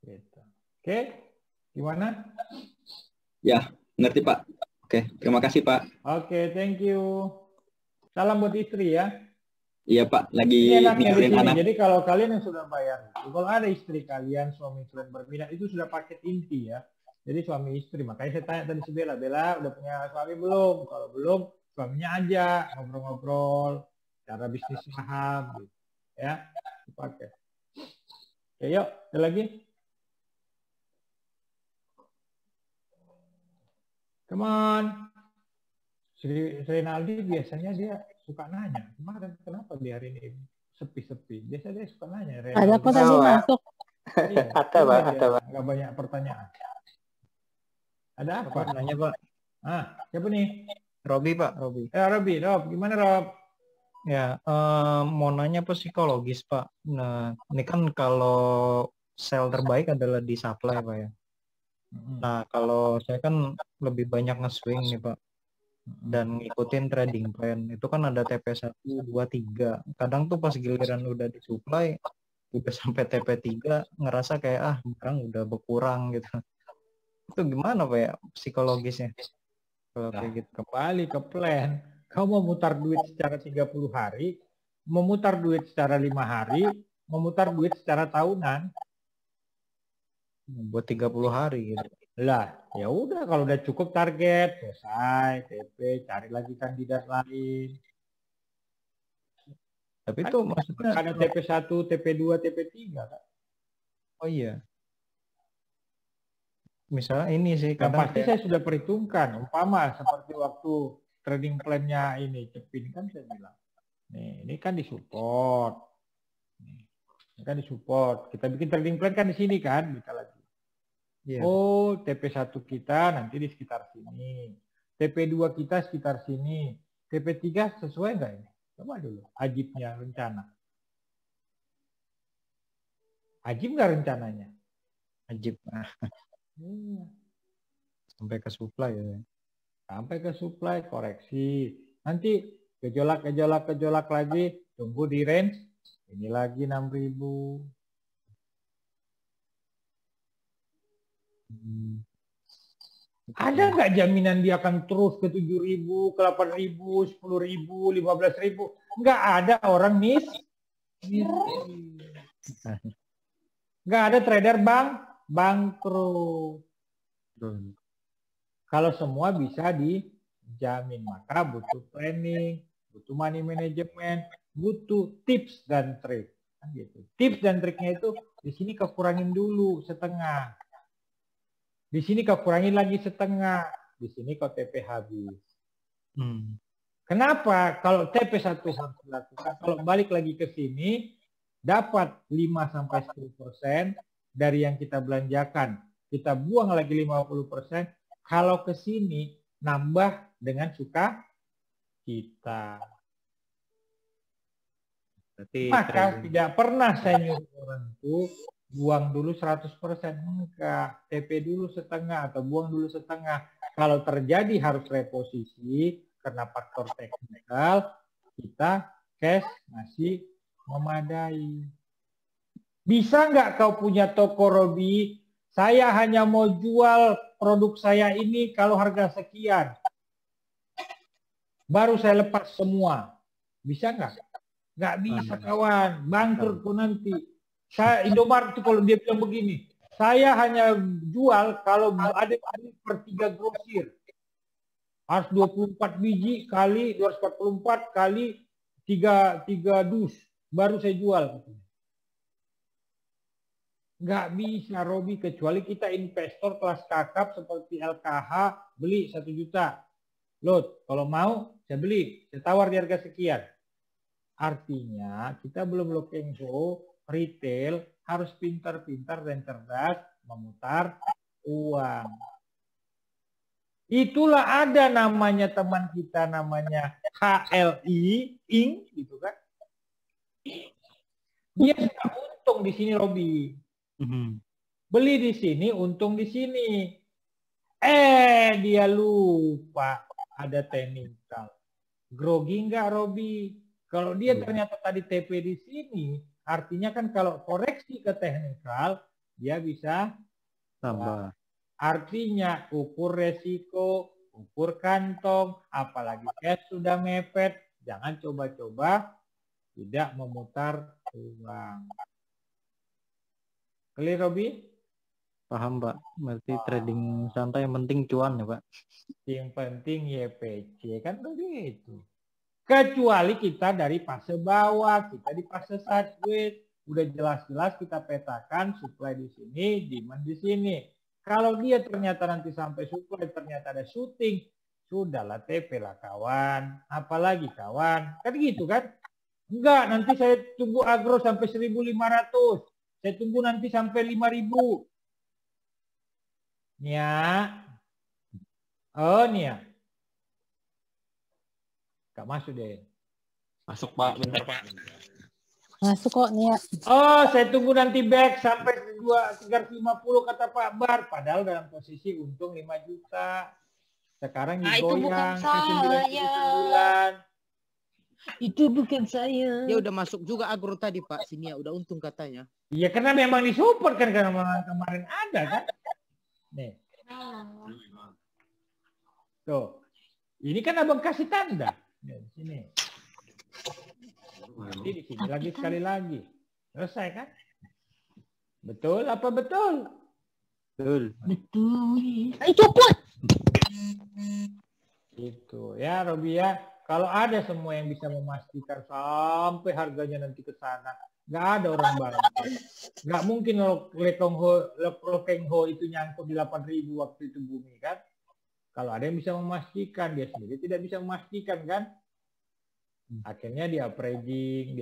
Gitu. Oke, gimana? Ya, ngerti Pak. Oke, terima kasih Pak. Oke, thank you. Salam buat istri ya. Iya Pak, lagi ninggalin anak. Jadi kalau kalian yang sudah bayar, kalau ada istri kalian, suami kalian berminat, itu sudah paket inti ya. Jadi suami istri, makanya saya tanya tadi si Bella udah punya suami belum? Kalau belum, suaminya aja ngobrol-ngobrol cara bisnis saham gitu. Ya, dipakai. Oke, yuk, ada lagi? Come on. Renaldi biasanya dia suka nanya. Kemarin kenapa di hari ini sepi-sepi? Biasanya dia suka nanya. Ada kok tadi masuk. Iya, ada Pak. Nggak banyak pertanyaan. Ada apa? Nanya Pak. Siapa nih? Robi Pak. Robi. Rob, gimana Rob? Ya, mau nanya psikologis Pak. Nah, ini kan kalau sell terbaik adalah di supply Pak ya. Nah, kalau saya kan lebih banyak nge-swing nih Pak. Dan ngikutin trading plan. Itu kan ada TP1, 2, 3. Kadang tuh pas giliran udah di supply, udah sampai TP3, ngerasa kayak barang udah berkurang gitu. Itu gimana Pak ya psikologisnya? Kalau kayak gitu. Kembali ke plan. Kau mau mutar duit secara 30 hari, memutar duit secara 5 hari, memutar duit secara tahunan. Buat 30 hari gitu. Lah, ya udah kalau udah cukup target, selesai, TP, cari lagi kandidat lain. Tapi itu maksudnya ada TP1, TP2, TP3 kan? Oh iya. Misalnya ini sih kadang pasti saya sudah perhitungkan, umpama seperti waktu trading plan-nya ini Cepin kan saya bilang. Nih, ini kan disupport. Ini kan disupport. Kita bikin trading plan kan di sini kan, bisa lagi. Yeah. Oh, TP1 kita nanti di sekitar sini. TP2 kita sekitar sini. TP3 sesuai nggak ini? Coba dulu. Ajibnya rencana. Ajib nggak rencananya? Ajib. Sampai ke supply ya. Sampai ke supply, koreksi. Nanti gejolak lagi. Tunggu di range. Ini lagi 6.000. Ada nggak jaminan dia akan terus ke 7.000, ke 8.000, 10.000, 15.000? Nggak ada orang nggak ada trader bangkrut. Kalau semua bisa dijamin, maka butuh planning, butuh money management, butuh tips dan trik. Gitu. Tips dan triknya itu di sini kekurangin dulu setengah. Di sini kau kurangin lagi setengah. Di sini kau TP habis. Kenapa? Kalau TP1 harus dilakukan, kalau balik lagi ke sini, dapat 5-10% dari yang kita belanjakan. Kita buang lagi 50%. Kalau ke sini, nambah dengan suka kita. Maka tidak pernah saya nyuruh orang itu buang dulu 100%, enggak. TP dulu setengah atau buang dulu setengah. Kalau terjadi harus reposisi karena faktor teknikal, kita cash masih memadai. Bisa nggak kau punya toko Robi? Saya hanya mau jual produk saya ini kalau harga sekian. Baru saya lepas semua. Bisa nggak? Nggak bisa kawan, bangkrut pun nanti. Saya Indomaret itu kalau dia bilang begini, saya hanya jual kalau ada per 3 grosir. Harus 24 biji kali 244 kali 3 dus baru saya jual. Nggak bisa Robi, kecuali kita investor kelas kakap seperti LKH beli 1 juta. Lot, kalau mau saya beli, saya tawar di harga sekian. Artinya kita belum lock and go, retail harus pintar-pintar dan cerdas memutar uang. Itulah ada namanya teman kita namanya HLI, Ing, gitu kan. Dia sudah untung di sini Robi. Beli di sini, untung di sini. Dia lupa ada technical. Grogi nggak Robi? Kalau dia ternyata tadi TP di sini, artinya kan kalau koreksi ke technical, dia bisa tambah. Artinya ukur resiko, ukur kantong, apalagi cash sudah mepet, jangan coba-coba tidak memutar uang. Clear Robi? Paham Pak, berarti trading santai yang penting cuan ya Pak. Yang penting YPC kan begitu. Kecuali kita dari fase bawah, kita di fase sideways, udah jelas-jelas kita petakan supply di sini, demand di sini. Kalau dia ternyata nanti sampai supply ternyata ada shooting, sudahlah TP lah kawan, apalagi kawan, kan gitu kan? Enggak, nanti saya tunggu agro sampai 1.500, saya tunggu nanti sampai 5.000. Nia. Oh, Nia. Gak masuk deh. Masuk Pak, bentar Pak. Masuk kok Nia. Oh, saya tunggu nanti back sampai 350 kata Pak Bar. Padahal dalam posisi untung 5 juta. Sekarang digoyang kasih 99. Itu bukan saya. Dia udah masuk juga agro tadi Pak. Sini ya, udah untung katanya. Iya, karena memang disupport kan, karena kemarin ada kan. Nih. Tuh. Ini kan abang kasih tanda. Nih, sini. Nanti di sini lagi sekali lagi. Selesai kan? Betul apa betul? Betul. Betul. Ayo copot. Itu ya Robi ya. Kalau ada semua yang bisa memastikan sampai harganya nanti ke sana, nggak ada orang bantu. Nggak mungkin Lokeng Ho itu nyangkut di 8.000 waktu itu bumi kan. Kalau ada yang bisa memastikan, dia sendiri tidak bisa memastikan kan. Akhirnya dia trading.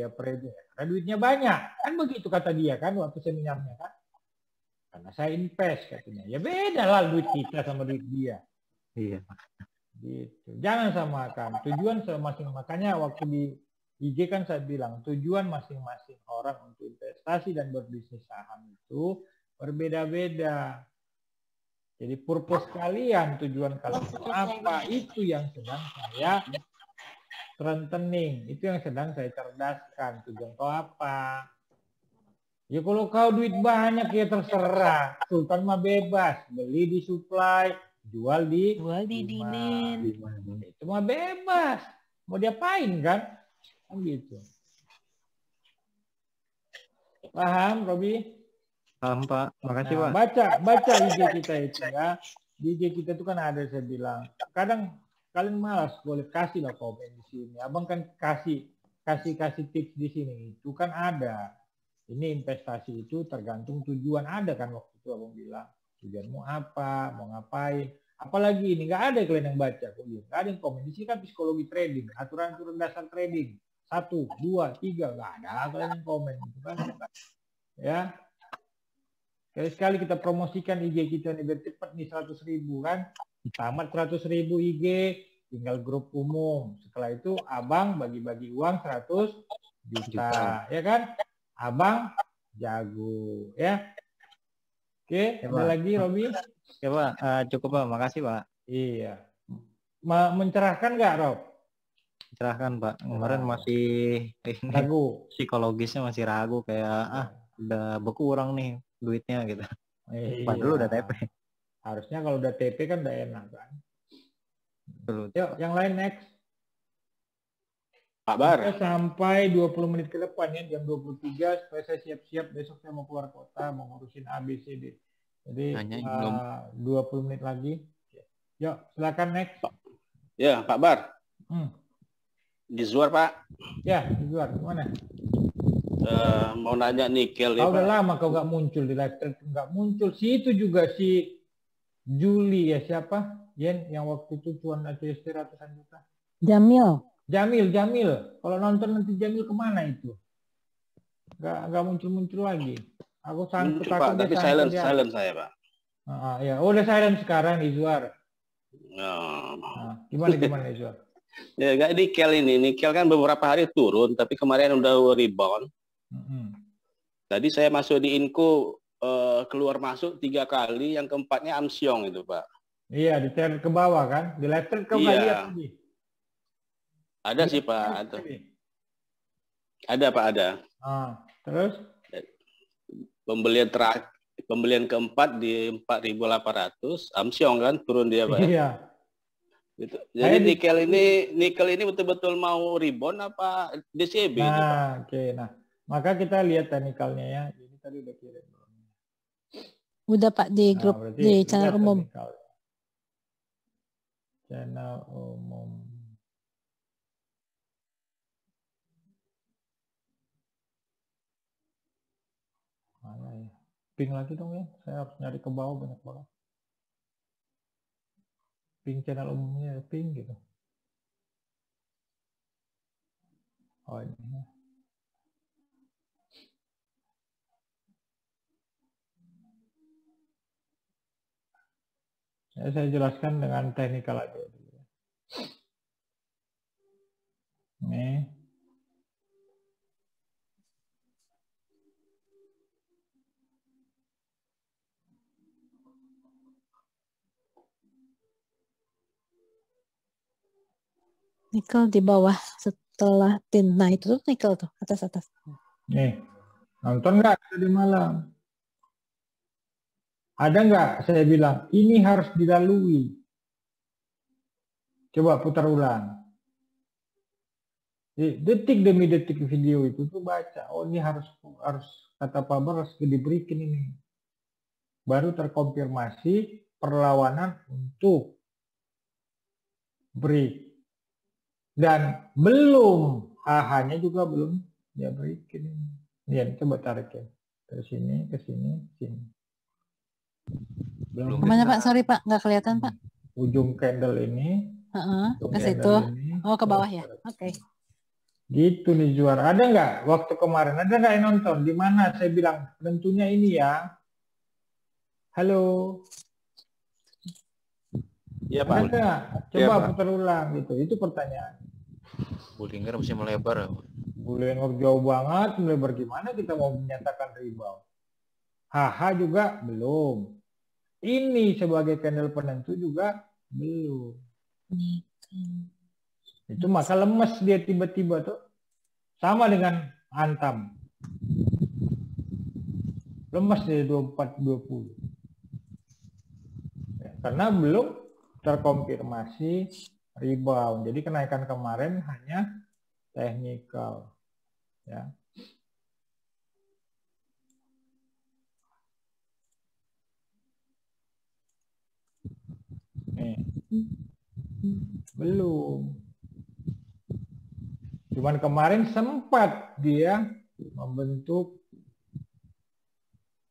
Karena duitnya banyak. Kan begitu kata dia kan waktu seminarnya kan. Karena saya invest katanya. Ya beda lah duit kita sama duit dia. Iya. Gitu. Jangan samakan. Tujuan masing-masing. Makanya waktu di IG kan saya bilang tujuan masing-masing orang untuk investasi dan berbisnis saham itu berbeda-beda. Jadi purpose kalian, tujuan kalian apa, itu yang sedang saya strengthening, itu yang sedang saya cerdaskan. Tujuan kau apa? Ya kalau kau duit banyak ya terserah. Sultan mah bebas, beli di supply, jual di demand. Itu mah bebas. Mau diapain kan? Gitu. Paham, Robi? Paham Pak, makasih Pak. Baca IG kita itu ya. Di IG kita itu kan ada, saya bilang. Kadang kalian malas, boleh kasih lah komen di sini. Abang kan kasih tips di sini. Itu kan ada. Ini investasi itu tergantung tujuan, ada kan waktu itu abang bilang. Tujuanmu apa, mau ngapain. Apalagi ini nggak ada kalian yang baca. Nggak ada yang komen. Di sini kan psikologi trading, aturan-aturan dasar trading. 1, 2, 3, nggak ada kalian yang komen. Gitu kan. Ya. Sekali-sekali kita promosikan IG kita nih biar cepat nih 100.000 kan. Tamat 100.000 IG, tinggal grup umum. Setelah itu abang bagi-bagi uang 100 juta. Ya kan? Abang jago ya. Oke, ada lagi Robi? Ya Pak, cukup Pak, makasih Pak. Iya. Mencerahkan nggak Rob? Mencerahkan Pak. Kemarin masih ragu. Psikologisnya masih ragu kayak udah berkurang nih duitnya gitu. Padahal udah TP. Harusnya kalau udah TP kan udah enak kan. Betul. Yuk, yang lain next. Pak Bar. Kita sampai 20 menit ke depan ya, jam 23 supaya saya siap-siap, besok saya mau keluar kota, mau ngurusin ABCD. Jadi 20 menit lagi. Yuk, silakan next. Ya, Pak Bar. Di Zuar, Pak. Ya, di Zuar. Gimana? Mau nanya nikel ya, Udah Pak. lama kau nggak muncul di live stream, nggak muncul. Si itu juga si Juli ya, siapa? Yen yang waktu itu cuan ACST ratusan juta. Jamil. Kalau nonton nanti Jamil kemana itu? Nggak muncul lagi. Aku sangkut Pak, tapi silent saya, Pak. Ya, udah silent sekarang Izwar. Gimana Izwar? Ya, nggak nikel kan beberapa hari turun, tapi kemarin udah rebound. Tadi saya masuk di Inco, keluar masuk 3 kali, yang keempatnya Amsyong itu, Pak. Iya, di share ke bawah kan? Di live stream kau nggak lihat tadi? Ada sih, Pak. Ada, Pak, ada. Terus? Pembelian keempat di 4.800, Amsyong kan turun dia, Pak. Iya. Gitu. Jadi nikel ini betul-betul mau rebound apa DCB? Nah, oke. Nah, maka kita lihat teknikalnya ya. Jadi tadi udah kirim. Udah Pak di grup di channel umum. Channel umum. Mana ya? Ping lagi dong ya. Saya harus nyari ke bawah banyak banget. Ping channel umumnya ping gitu. Oh ini. Saya jelaskan dengan teknikal aja dulu. Nih. Nikel di bawah setelah tin. Nah itu tuh nikel tuh atas. Nih, nonton nggak tadi malam? Ada nggak saya bilang ini harus dilalui? Coba putar ulang. Detik demi detik video itu tuh baca. Oh ini harus kata Pak Bar harus diberikan ini. Baru terkonfirmasi perlawanan untuk break. Dan belum HH-nya juga belum dia berikan ini. Lihat, coba tarik ya. Ke sini, ke sini, sini. Belum Kemana Pak? Sorry Pak, nggak kelihatan Pak. Ujung candle ini. Ke situ. Oh ke bawah ya. Oke. Gitu nih juara. Ada nggak waktu kemarin? Ada nggak yang nonton? Di mana saya bilang tentunya ini ya. Halo. Iya Pak. Ada. Coba ya, putar ulang gitu. Itu pertanyaan. Bullinger mesti melebar. Bullinger jauh banget, melebar gimana kita mau menyatakan rebound? HH juga belum. Ini sebagai candle penentu juga belum. Itu maka lemes dia tiba-tiba tuh. Sama dengan Antam. Lemes dia 24-20. Ya, karena belum terkonfirmasi rebound. Jadi kenaikan kemarin hanya teknikal. Ya. Nih. Belum. Cuman kemarin sempat dia membentuk.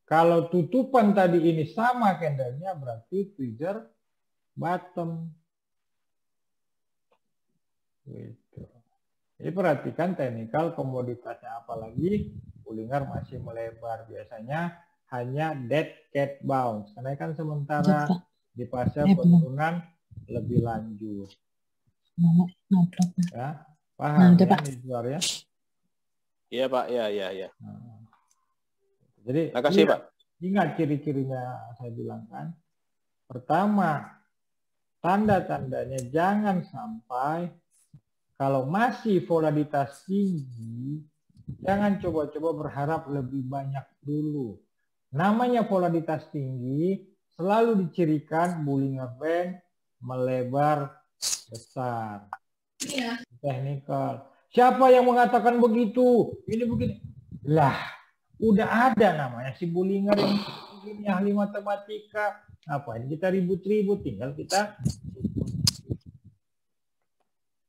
Kalau tutupan tadi ini sama candlenya berarti trigger bottom. Gitu. Jadi perhatikan teknikal komoditasnya, apalagi Bullinger masih melebar, biasanya hanya dead cat bounce. Kenaikan sementara di fase penurunan lebih lanjut. Ya, paham ya Nizwar ya? Iya Pak, ya. Jadi makasih Pak. Ingat ciri-cirinya saya bilang kan. Pertama, tanda-tandanya jangan sampai kalau masih volatilitas tinggi, jangan coba-coba berharap lebih banyak dulu. Namanya volatilitas tinggi selalu dicirikan Bullinger Band melebar besar. Teknikal. Siapa yang mengatakan begitu? Ini begini. Lah, udah ada namanya si Bullinger yang begini, ahli matematika. Apa ini kita ribut-ribut, tinggal kita.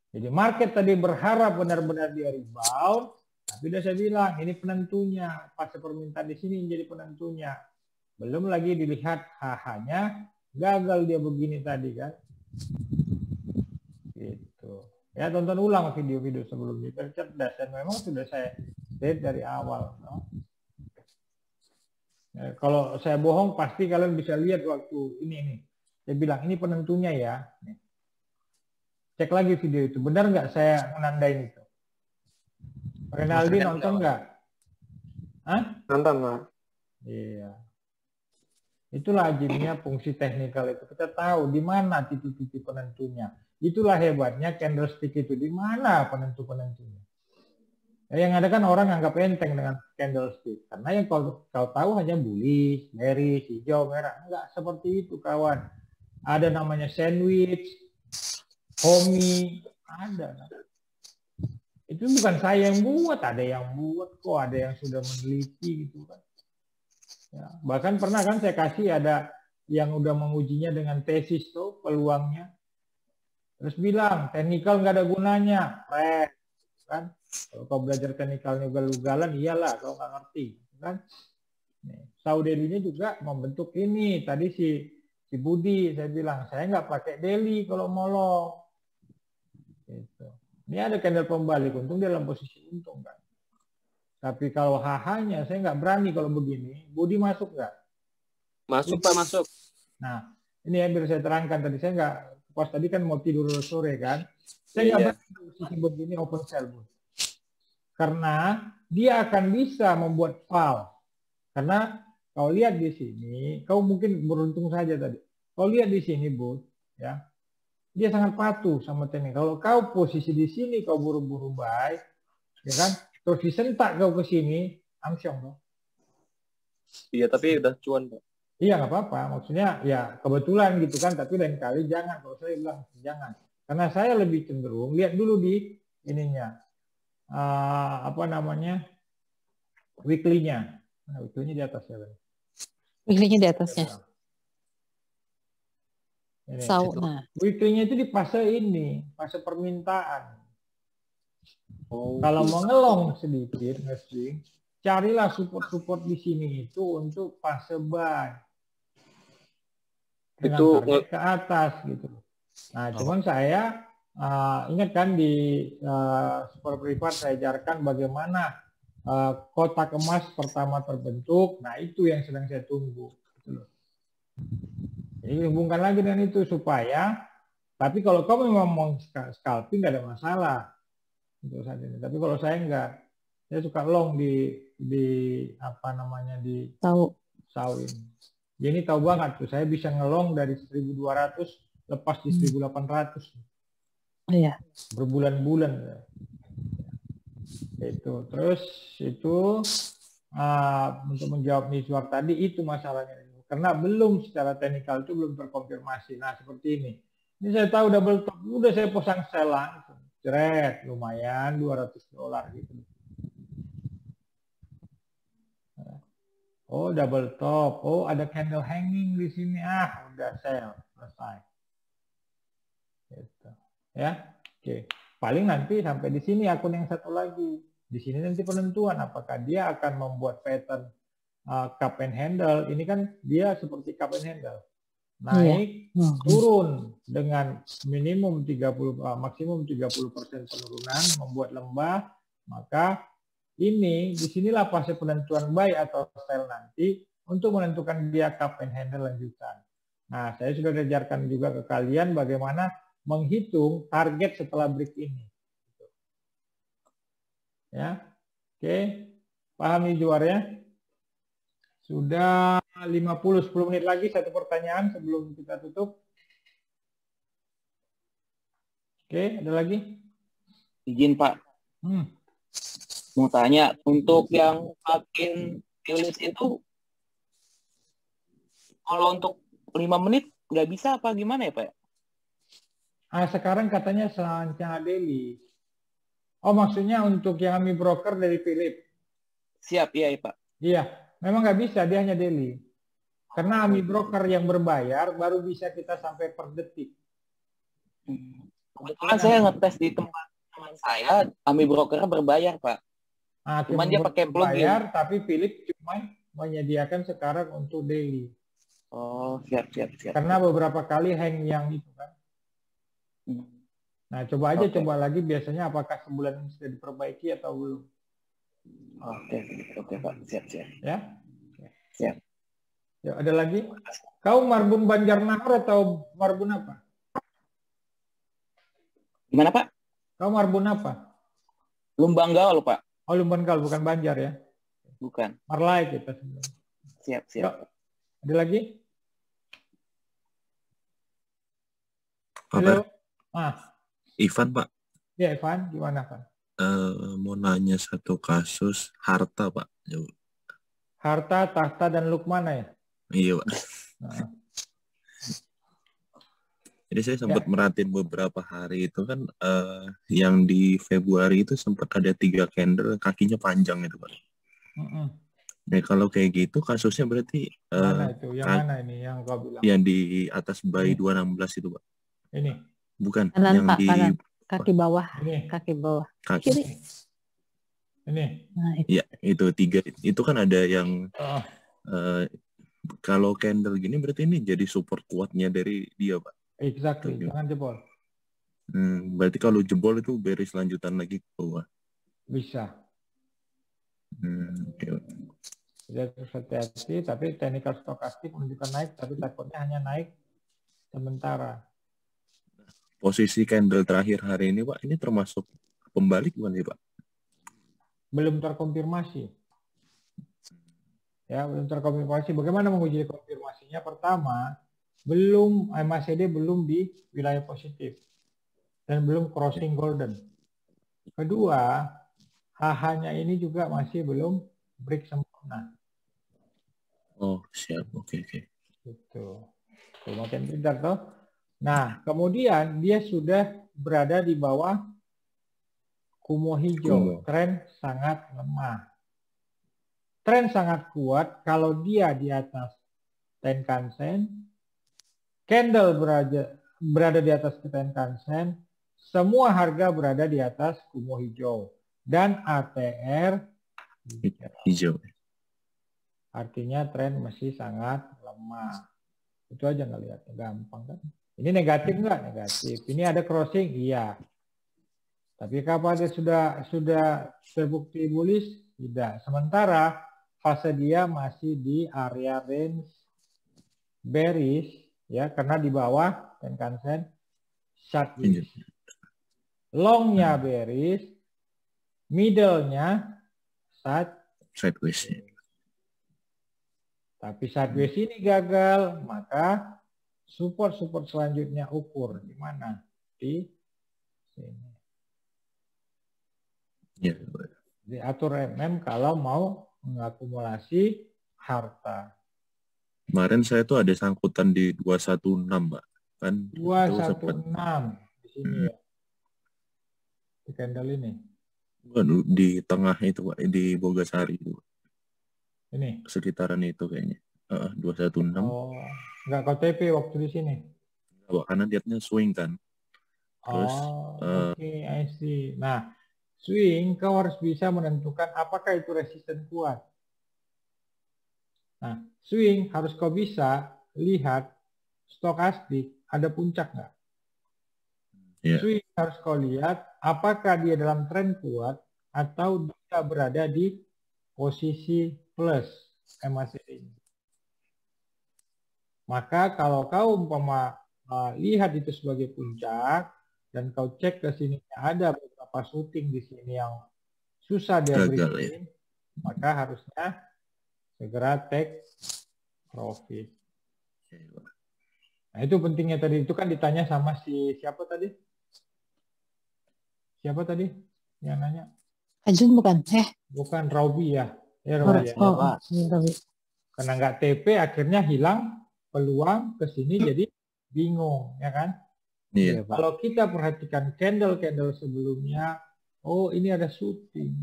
Jadi market tadi berharap benar-benar dia rebound, tapi udah saya bilang ini penentunya. Fase permintaan di sini menjadi penentunya. Belum lagi dilihat HH-nya, gagal dia begini tadi kan. Gitu. Ya, tonton ulang video-video sebelumnya, cerdas, dan memang sudah saya state dari awal. No? Ya, kalau saya bohong pasti kalian bisa lihat waktu ini nih. Saya bilang ini penentunya ya. Cek lagi video itu, benar nggak saya menandain itu? Renaldi nonton nggak? Hah? Nonton, Pak. Iya. Itulah akhirnya fungsi teknikal itu. Kita tahu di mana titik-titik penentunya. Itulah hebatnya candlestick itu, di mana penentu-penentunya. Yang ada kan orang anggap enteng dengan candlestick. Karena yang kau tahu hanya bullish, bearish, hijau, merah. Enggak seperti itu kawan. Ada namanya sandwich, homie, ada. Itu bukan saya yang buat, ada yang buat kok, ada yang sudah meneliti gitu kan. Ya, bahkan pernah kan saya kasih ada yang udah mengujinya dengan tesis tuh peluangnya. Terus bilang, teknikal nggak ada gunanya. Kan? Kalau kau belajar teknikalnya ugal-ugalan, iyalah kau nggak ngerti. Kan? Sauderinya juga membentuk ini. Tadi si Budi, saya bilang, saya nggak pakai daily kalau molong. Gitu. Ini ada candle pembalik, untung dia dalam posisi untung. Kan? Tapi kalau HH-nya, saya nggak berani kalau begini. Budi masuk nggak? Masuk, Pak, masuk. Nah, ini ya biar saya terangkan. Tadi saya nggak, pas tadi kan mau tidur sore kan, saya nggak berani begini open sell, Bu. Karena dia akan bisa membuat fall. Karena kau lihat di sini, kau mungkin beruntung saja tadi. Kau lihat di sini, Bu, ya, dia sangat patuh sama teknik. Kalau kau posisi di sini, kau buru-buru buy, ya kan, terus disentak kau ke sini, amsyong dong. Iya, tapi udah cuan, Pak. Iya nggak apa-apa, maksudnya ya kebetulan gitu kan, tapi lain kali jangan. Kalau saya bilang jangan, karena saya lebih cenderung lihat dulu di ininya, apa namanya, weekly-nya. Nah, weekly-nya di atas ya. Weekly-nya di atasnya. Ini, nah. Weekly-nya itu di fase ini, fase permintaan. Kalau mau ngelong sedikit, nge-swing, carilah support-support di sini itu untuk fase buy. Dengan itu ke atas gitu. Nah, cuman saya ingat kan di super privat saya ajarkan bagaimana kotak emas pertama terbentuk. Nah, itu yang sedang saya tunggu. Gitu loh. Jadi hubungkan lagi dengan itu supaya, tapi kalau kamu memang mau scalping nggak ada masalah untuk saat ini. Tapi kalau saya enggak, saya suka long di apa namanya di sawin. Jadi tahu banget tuh, saya bisa ngelong dari 1.200 lepas di 1.800. Oh iya. Berbulan-bulan. Itu. Terus itu untuk menjawab Miswar tadi itu masalahnya. Karena belum secara teknikal itu belum terkonfirmasi. Nah seperti ini. Ini saya tahu double top, udah saya pasang sell langsung. Jeret, lumayan $200 gitu. Oh, double top. Oh, ada candle hanging di sini. Ah, udah sell. Selesai. Gitu. Ya. Oke. Paling nanti sampai di sini akun yang satu lagi. Di sini nanti penentuan apakah dia akan membuat pattern cup and handle. Ini kan dia seperti cup and handle. Naik, turun dengan minimum 30 maksimum 30% penurunan, membuat lembah, maka ini disinilah fase penentuan buy atau sell nanti untuk menentukan dia cup and handle lanjutan. Nah, saya sudah ajarkan juga ke kalian bagaimana menghitung target setelah break ini. Ya, oke, paham nih juaranya? Sudah 10 menit lagi, satu pertanyaan sebelum kita tutup. Oke, ada lagi? Izin Pak. Mau tanya, untuk yang makin tulis itu, kalau untuk 5 menit nggak bisa apa gimana ya Pak? Sekarang katanya selancar daily. Oh, maksudnya untuk yang AMI broker dari Philip. Siap, iya Pak. Iya, memang nggak bisa, dia hanya daily. Karena AMI broker yang berbayar baru bisa kita sampai per detik. Kebetulan saya ngetes di tempat teman saya, AMI broker berbayar Pak. Nah, Cuman dia pakai plugin. Bayar, tapi Philip cuma menyediakan sekarang untuk daily. Oh, siap. Karena beberapa kali hang yang itu kan. Nah, coba aja, coba lagi biasanya apakah sebulan ini sudah diperbaiki atau belum. Oke Pak, siap. Ya? Siap. Ya, ada lagi? Kau Marbun Banjarnahar atau Marbun apa? Gimana Pak? Kau Marbun apa? Lumbanggal Pak. Oh, Lumbanggal, bukan Banjar ya? Bukan. Marlai kita sebenarnya. Siap. Yuk, ada lagi? Halo. Ivan Pak. Ya Ivan, gimana Pak? Mau nanya satu kasus harta Pak. Harta, tahta, dan Lukmana ya? Iya Pak. Jadi saya sempat merhatiin beberapa hari itu kan yang di Februari itu sempat ada 3 candle kakinya panjang itu Pak. Nah kalau kayak gitu kasusnya berarti mana itu? Yang mana ini yang kau bilang? Yang di atas bayi 216 itu Pak. Ini? Bukan. Kanan yang Pak, di kanan. Kaki bawah. Ini. Kaki bawah. Kiri. Ini? Nah, ya itu 3. Itu kan ada yang kalau candle gini berarti ini jadi support kuatnya dari dia Pak. Exactly, jangan jebol. Berarti kalau jebol itu bearish lanjutan lagi ke bawah. Bisa. Okay. Jadi harus hati-hati, tapi technical stokastik menunjukkan naik, tapi takutnya hanya naik sementara. Posisi candle terakhir hari ini Pak, ini termasuk pembalik bukan sih Pak? Belum terkonfirmasi. Ya, belum terkonfirmasi. Bagaimana menguji konfirmasinya? Pertama, belum MACD belum di wilayah positif dan belum crossing golden. Kedua, HH-nya ini juga masih belum break sempurna. Oh, siap. Oke. Gitu. Tuh, makin pintar toh. Nah, kemudian dia sudah berada di bawah kumo hijau. Tren sangat lemah. Tren sangat kuat kalau dia di atas Tenkan-sen. Candle berada di atas Tenkan-sen. Semua harga berada di atas kumo hijau. Dan ATR hijau. Artinya tren masih sangat lemah. Itu aja ngelihatnya, gampang kan. Ini negatif nggak? Negatif. Ini ada crossing? Iya. Tapi kapan dia sudah terbukti bullish? Tidak. Sementara fase dia masih di area range bearish ya, karena di bawah Tenkan-sen sideways. Longnya bearish, middle-nya sideways. Tapi sideways ini gagal, maka support selanjutnya ukur di mana? Di sini. Ya. Diatur MM kalau mau mengakumulasi harta. Kemarin saya tuh ada sangkutan di 216, Mbak. Kan 216 di sini ya. Di candle ini. Di tengah itu, Pak, di Bogasari itu. Ini. Sekitaran itu kayaknya. 216. Oh, enggak kau TP waktu di sini. Enggak, karena lihatnya swing kan. Terus oke, I see. Nah, swing kau harus bisa menentukan apakah itu resisten kuat. Nah, swing harus kau bisa lihat stokastik ada puncak nggak. Yeah. Swing harus kau lihat apakah dia dalam tren kuat atau dia berada di posisi plus MACD ini. Maka kalau kau umpama lihat itu sebagai puncak dan kau cek ke sini ada beberapa shooting di sini yang susah dia breaking, maka harusnya segera take profit. Nah, itu pentingnya tadi, itu kan ditanya sama siapa tadi? Siapa tadi yang nanya? Ajun bukan? Bukan, Robi ya. Robi. Robi. Karena nggak TP akhirnya hilang peluang ke sini jadi bingung, ya kan? Iya. Kalau kita perhatikan candle-candle sebelumnya Oh, ini ada syuting.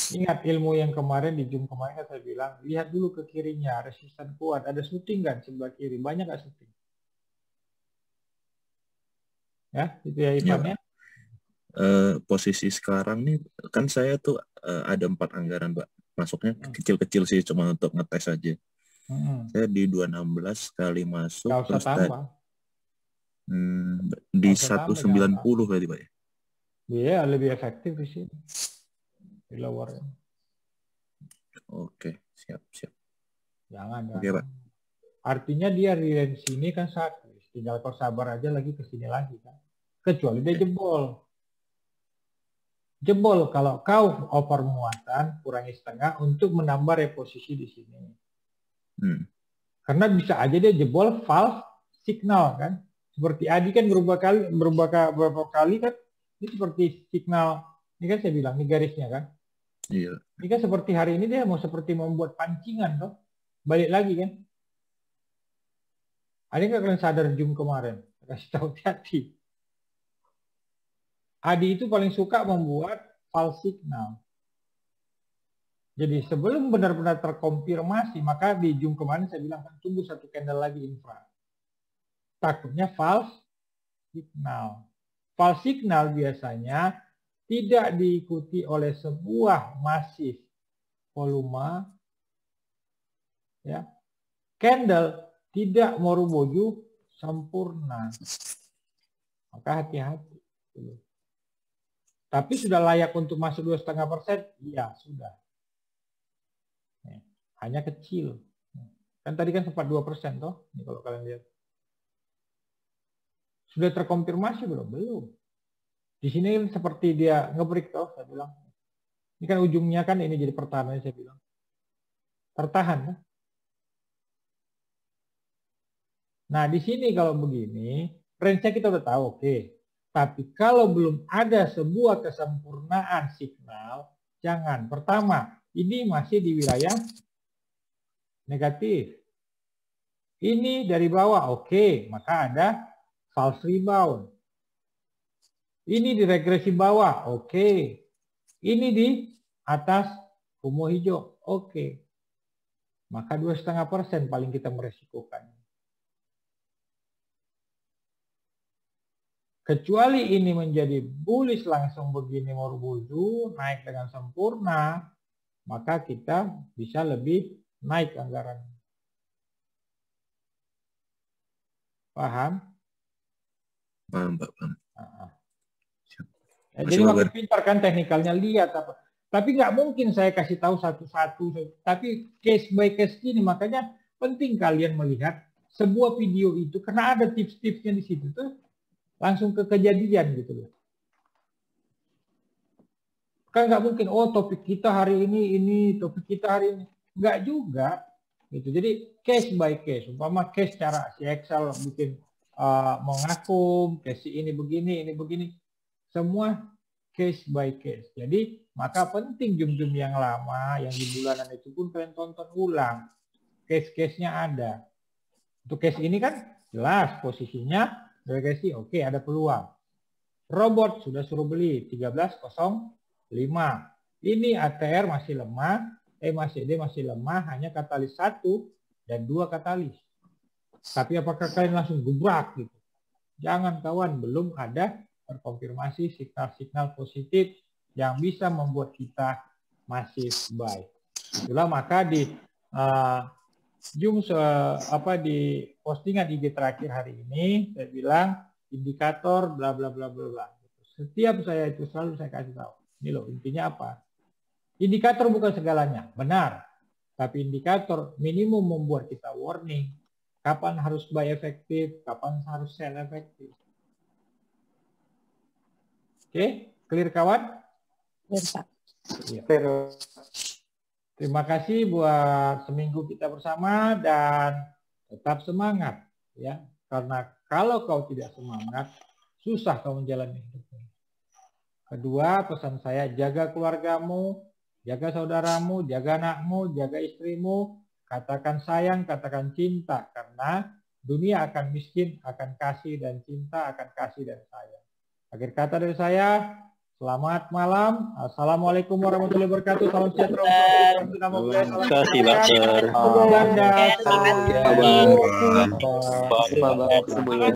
Ingat ilmu yang kemarin di Zoom kemarin kan saya bilang, lihat dulu ke kirinya, resisten kuat. Ada syuting kan sebelah kiri? Banyak nggak syuting? Ya, itu ya Ivan ya. Posisi sekarang nih, kan saya tuh ada 4 anggaran, Pak. Masuknya kecil-kecil sih, cuma untuk ngetes aja. Saya di 216 kali masuk, Gak usah terus tambah. di Gak usah 190 berarti, Pak. Iya, lebih efektif di sini. Di lower. Oke, siap. Jangan. Oke, Pak. Artinya dia di sini kan satu. Tinggal kau sabar aja lagi ke sini lagi kan. Kecuali dia jebol. Jebol kalau kau over muatan, kurangi setengah untuk menambah reposisi di sini. Karena bisa aja dia jebol false signal kan. Seperti Adi kan berubah kali kan. Ini seperti signal. Ini kan saya bilang, ini garisnya kan. Iya. Ini kan seperti hari ini dia mau seperti membuat pancingan toh. Balik lagi kan. Ada nggak kalian sadar Zoom kemarin? Kasih tahu hati. Adi itu paling suka membuat false signal. Jadi sebelum benar-benar terkonfirmasi, maka di Zoom kemarin saya bilang kan tunggu 1 candle lagi infra. Takutnya false signal. False signal biasanya tidak diikuti oleh sebuah masif volume, ya, candle tidak moruboju sempurna, maka hati-hati. Tapi sudah layak untuk masuk 2,5%? Iya, sudah. Hanya kecil. Kan tadi kan sempat 2% toh, ini kalau kalian lihat. Sudah terkonfirmasi belum? Belum. Di sini seperti dia ngebreak toh, saya bilang. Ini kan ujungnya kan ini jadi pertahanan, saya bilang. Tertahan kan? Nah, di sini kalau begini, range-nya kita udah tahu, oke. Tapi kalau belum ada sebuah kesempurnaan signal, jangan. Pertama, ini masih di wilayah negatif. Ini dari bawah, oke. Maka ada false rebound. Ini di regresi bawah, oke. Ini di atas kumu hijau, oke. Maka 2,5% paling kita meresikokan. Kecuali ini menjadi bullish langsung begini morbuju, naik dengan sempurna, maka kita bisa lebih naik anggaran. Paham? Paham, Pak. Paham. Jadi makin pintar kan teknikalnya, lihat apa. Tapi nggak mungkin saya kasih tahu satu-satu. Tapi case by case ini, makanya penting kalian melihat sebuah video itu karena ada tips-tipsnya di situ tuh langsung ke kejadian gitu loh. Kan nggak mungkin, oh topik kita hari ini, topik kita hari ini. Nggak juga. Gitu. Jadi case by case. Umpama case cara si Excel bikin mau ngakum, case ini begini. Semua case by case. Jadi maka penting Zoom yang lama, yang di bulanan itu pun kalian tonton ulang. Case-case-nya ada. Untuk case ini kan jelas posisinya, regresi oke, ada peluang. Robot sudah suruh beli 13.05. Ini ATR masih lemah, MACD masih lemah, hanya katalis 1 dan 2 katalis. Tapi apakah kalian langsung gebrak gitu? Jangan kawan, belum ada terkonfirmasi signal-signal positif yang bisa membuat kita masih buy. Itulah maka di Zoom di postingan IG terakhir hari ini saya bilang indikator bla bla bla bla bla. Setiap saya itu selalu saya kasih tahu. Ini loh intinya apa? Indikator bukan segalanya, benar. Tapi indikator minimum membuat kita warning. Kapan harus buy efektif, kapan harus sell efektif. Oke, clear kawan? Clear. Terima kasih buat seminggu kita bersama dan tetap semangat ya. Karena kalau kau tidak semangat, susah kau menjalani hidupmu. Kedua, pesan saya, jaga keluargamu, jaga saudaramu, jaga anakmu, jaga istrimu, katakan sayang, katakan cinta, karena dunia akan miskin, akan kasih dan cinta, akan kasih dan sayang. Akhir kata dari saya, selamat malam. Assalamualaikum warahmatullahi wabarakatuh. Salam sejahtera. Terima kasih, Pak. Belanda. Kabar.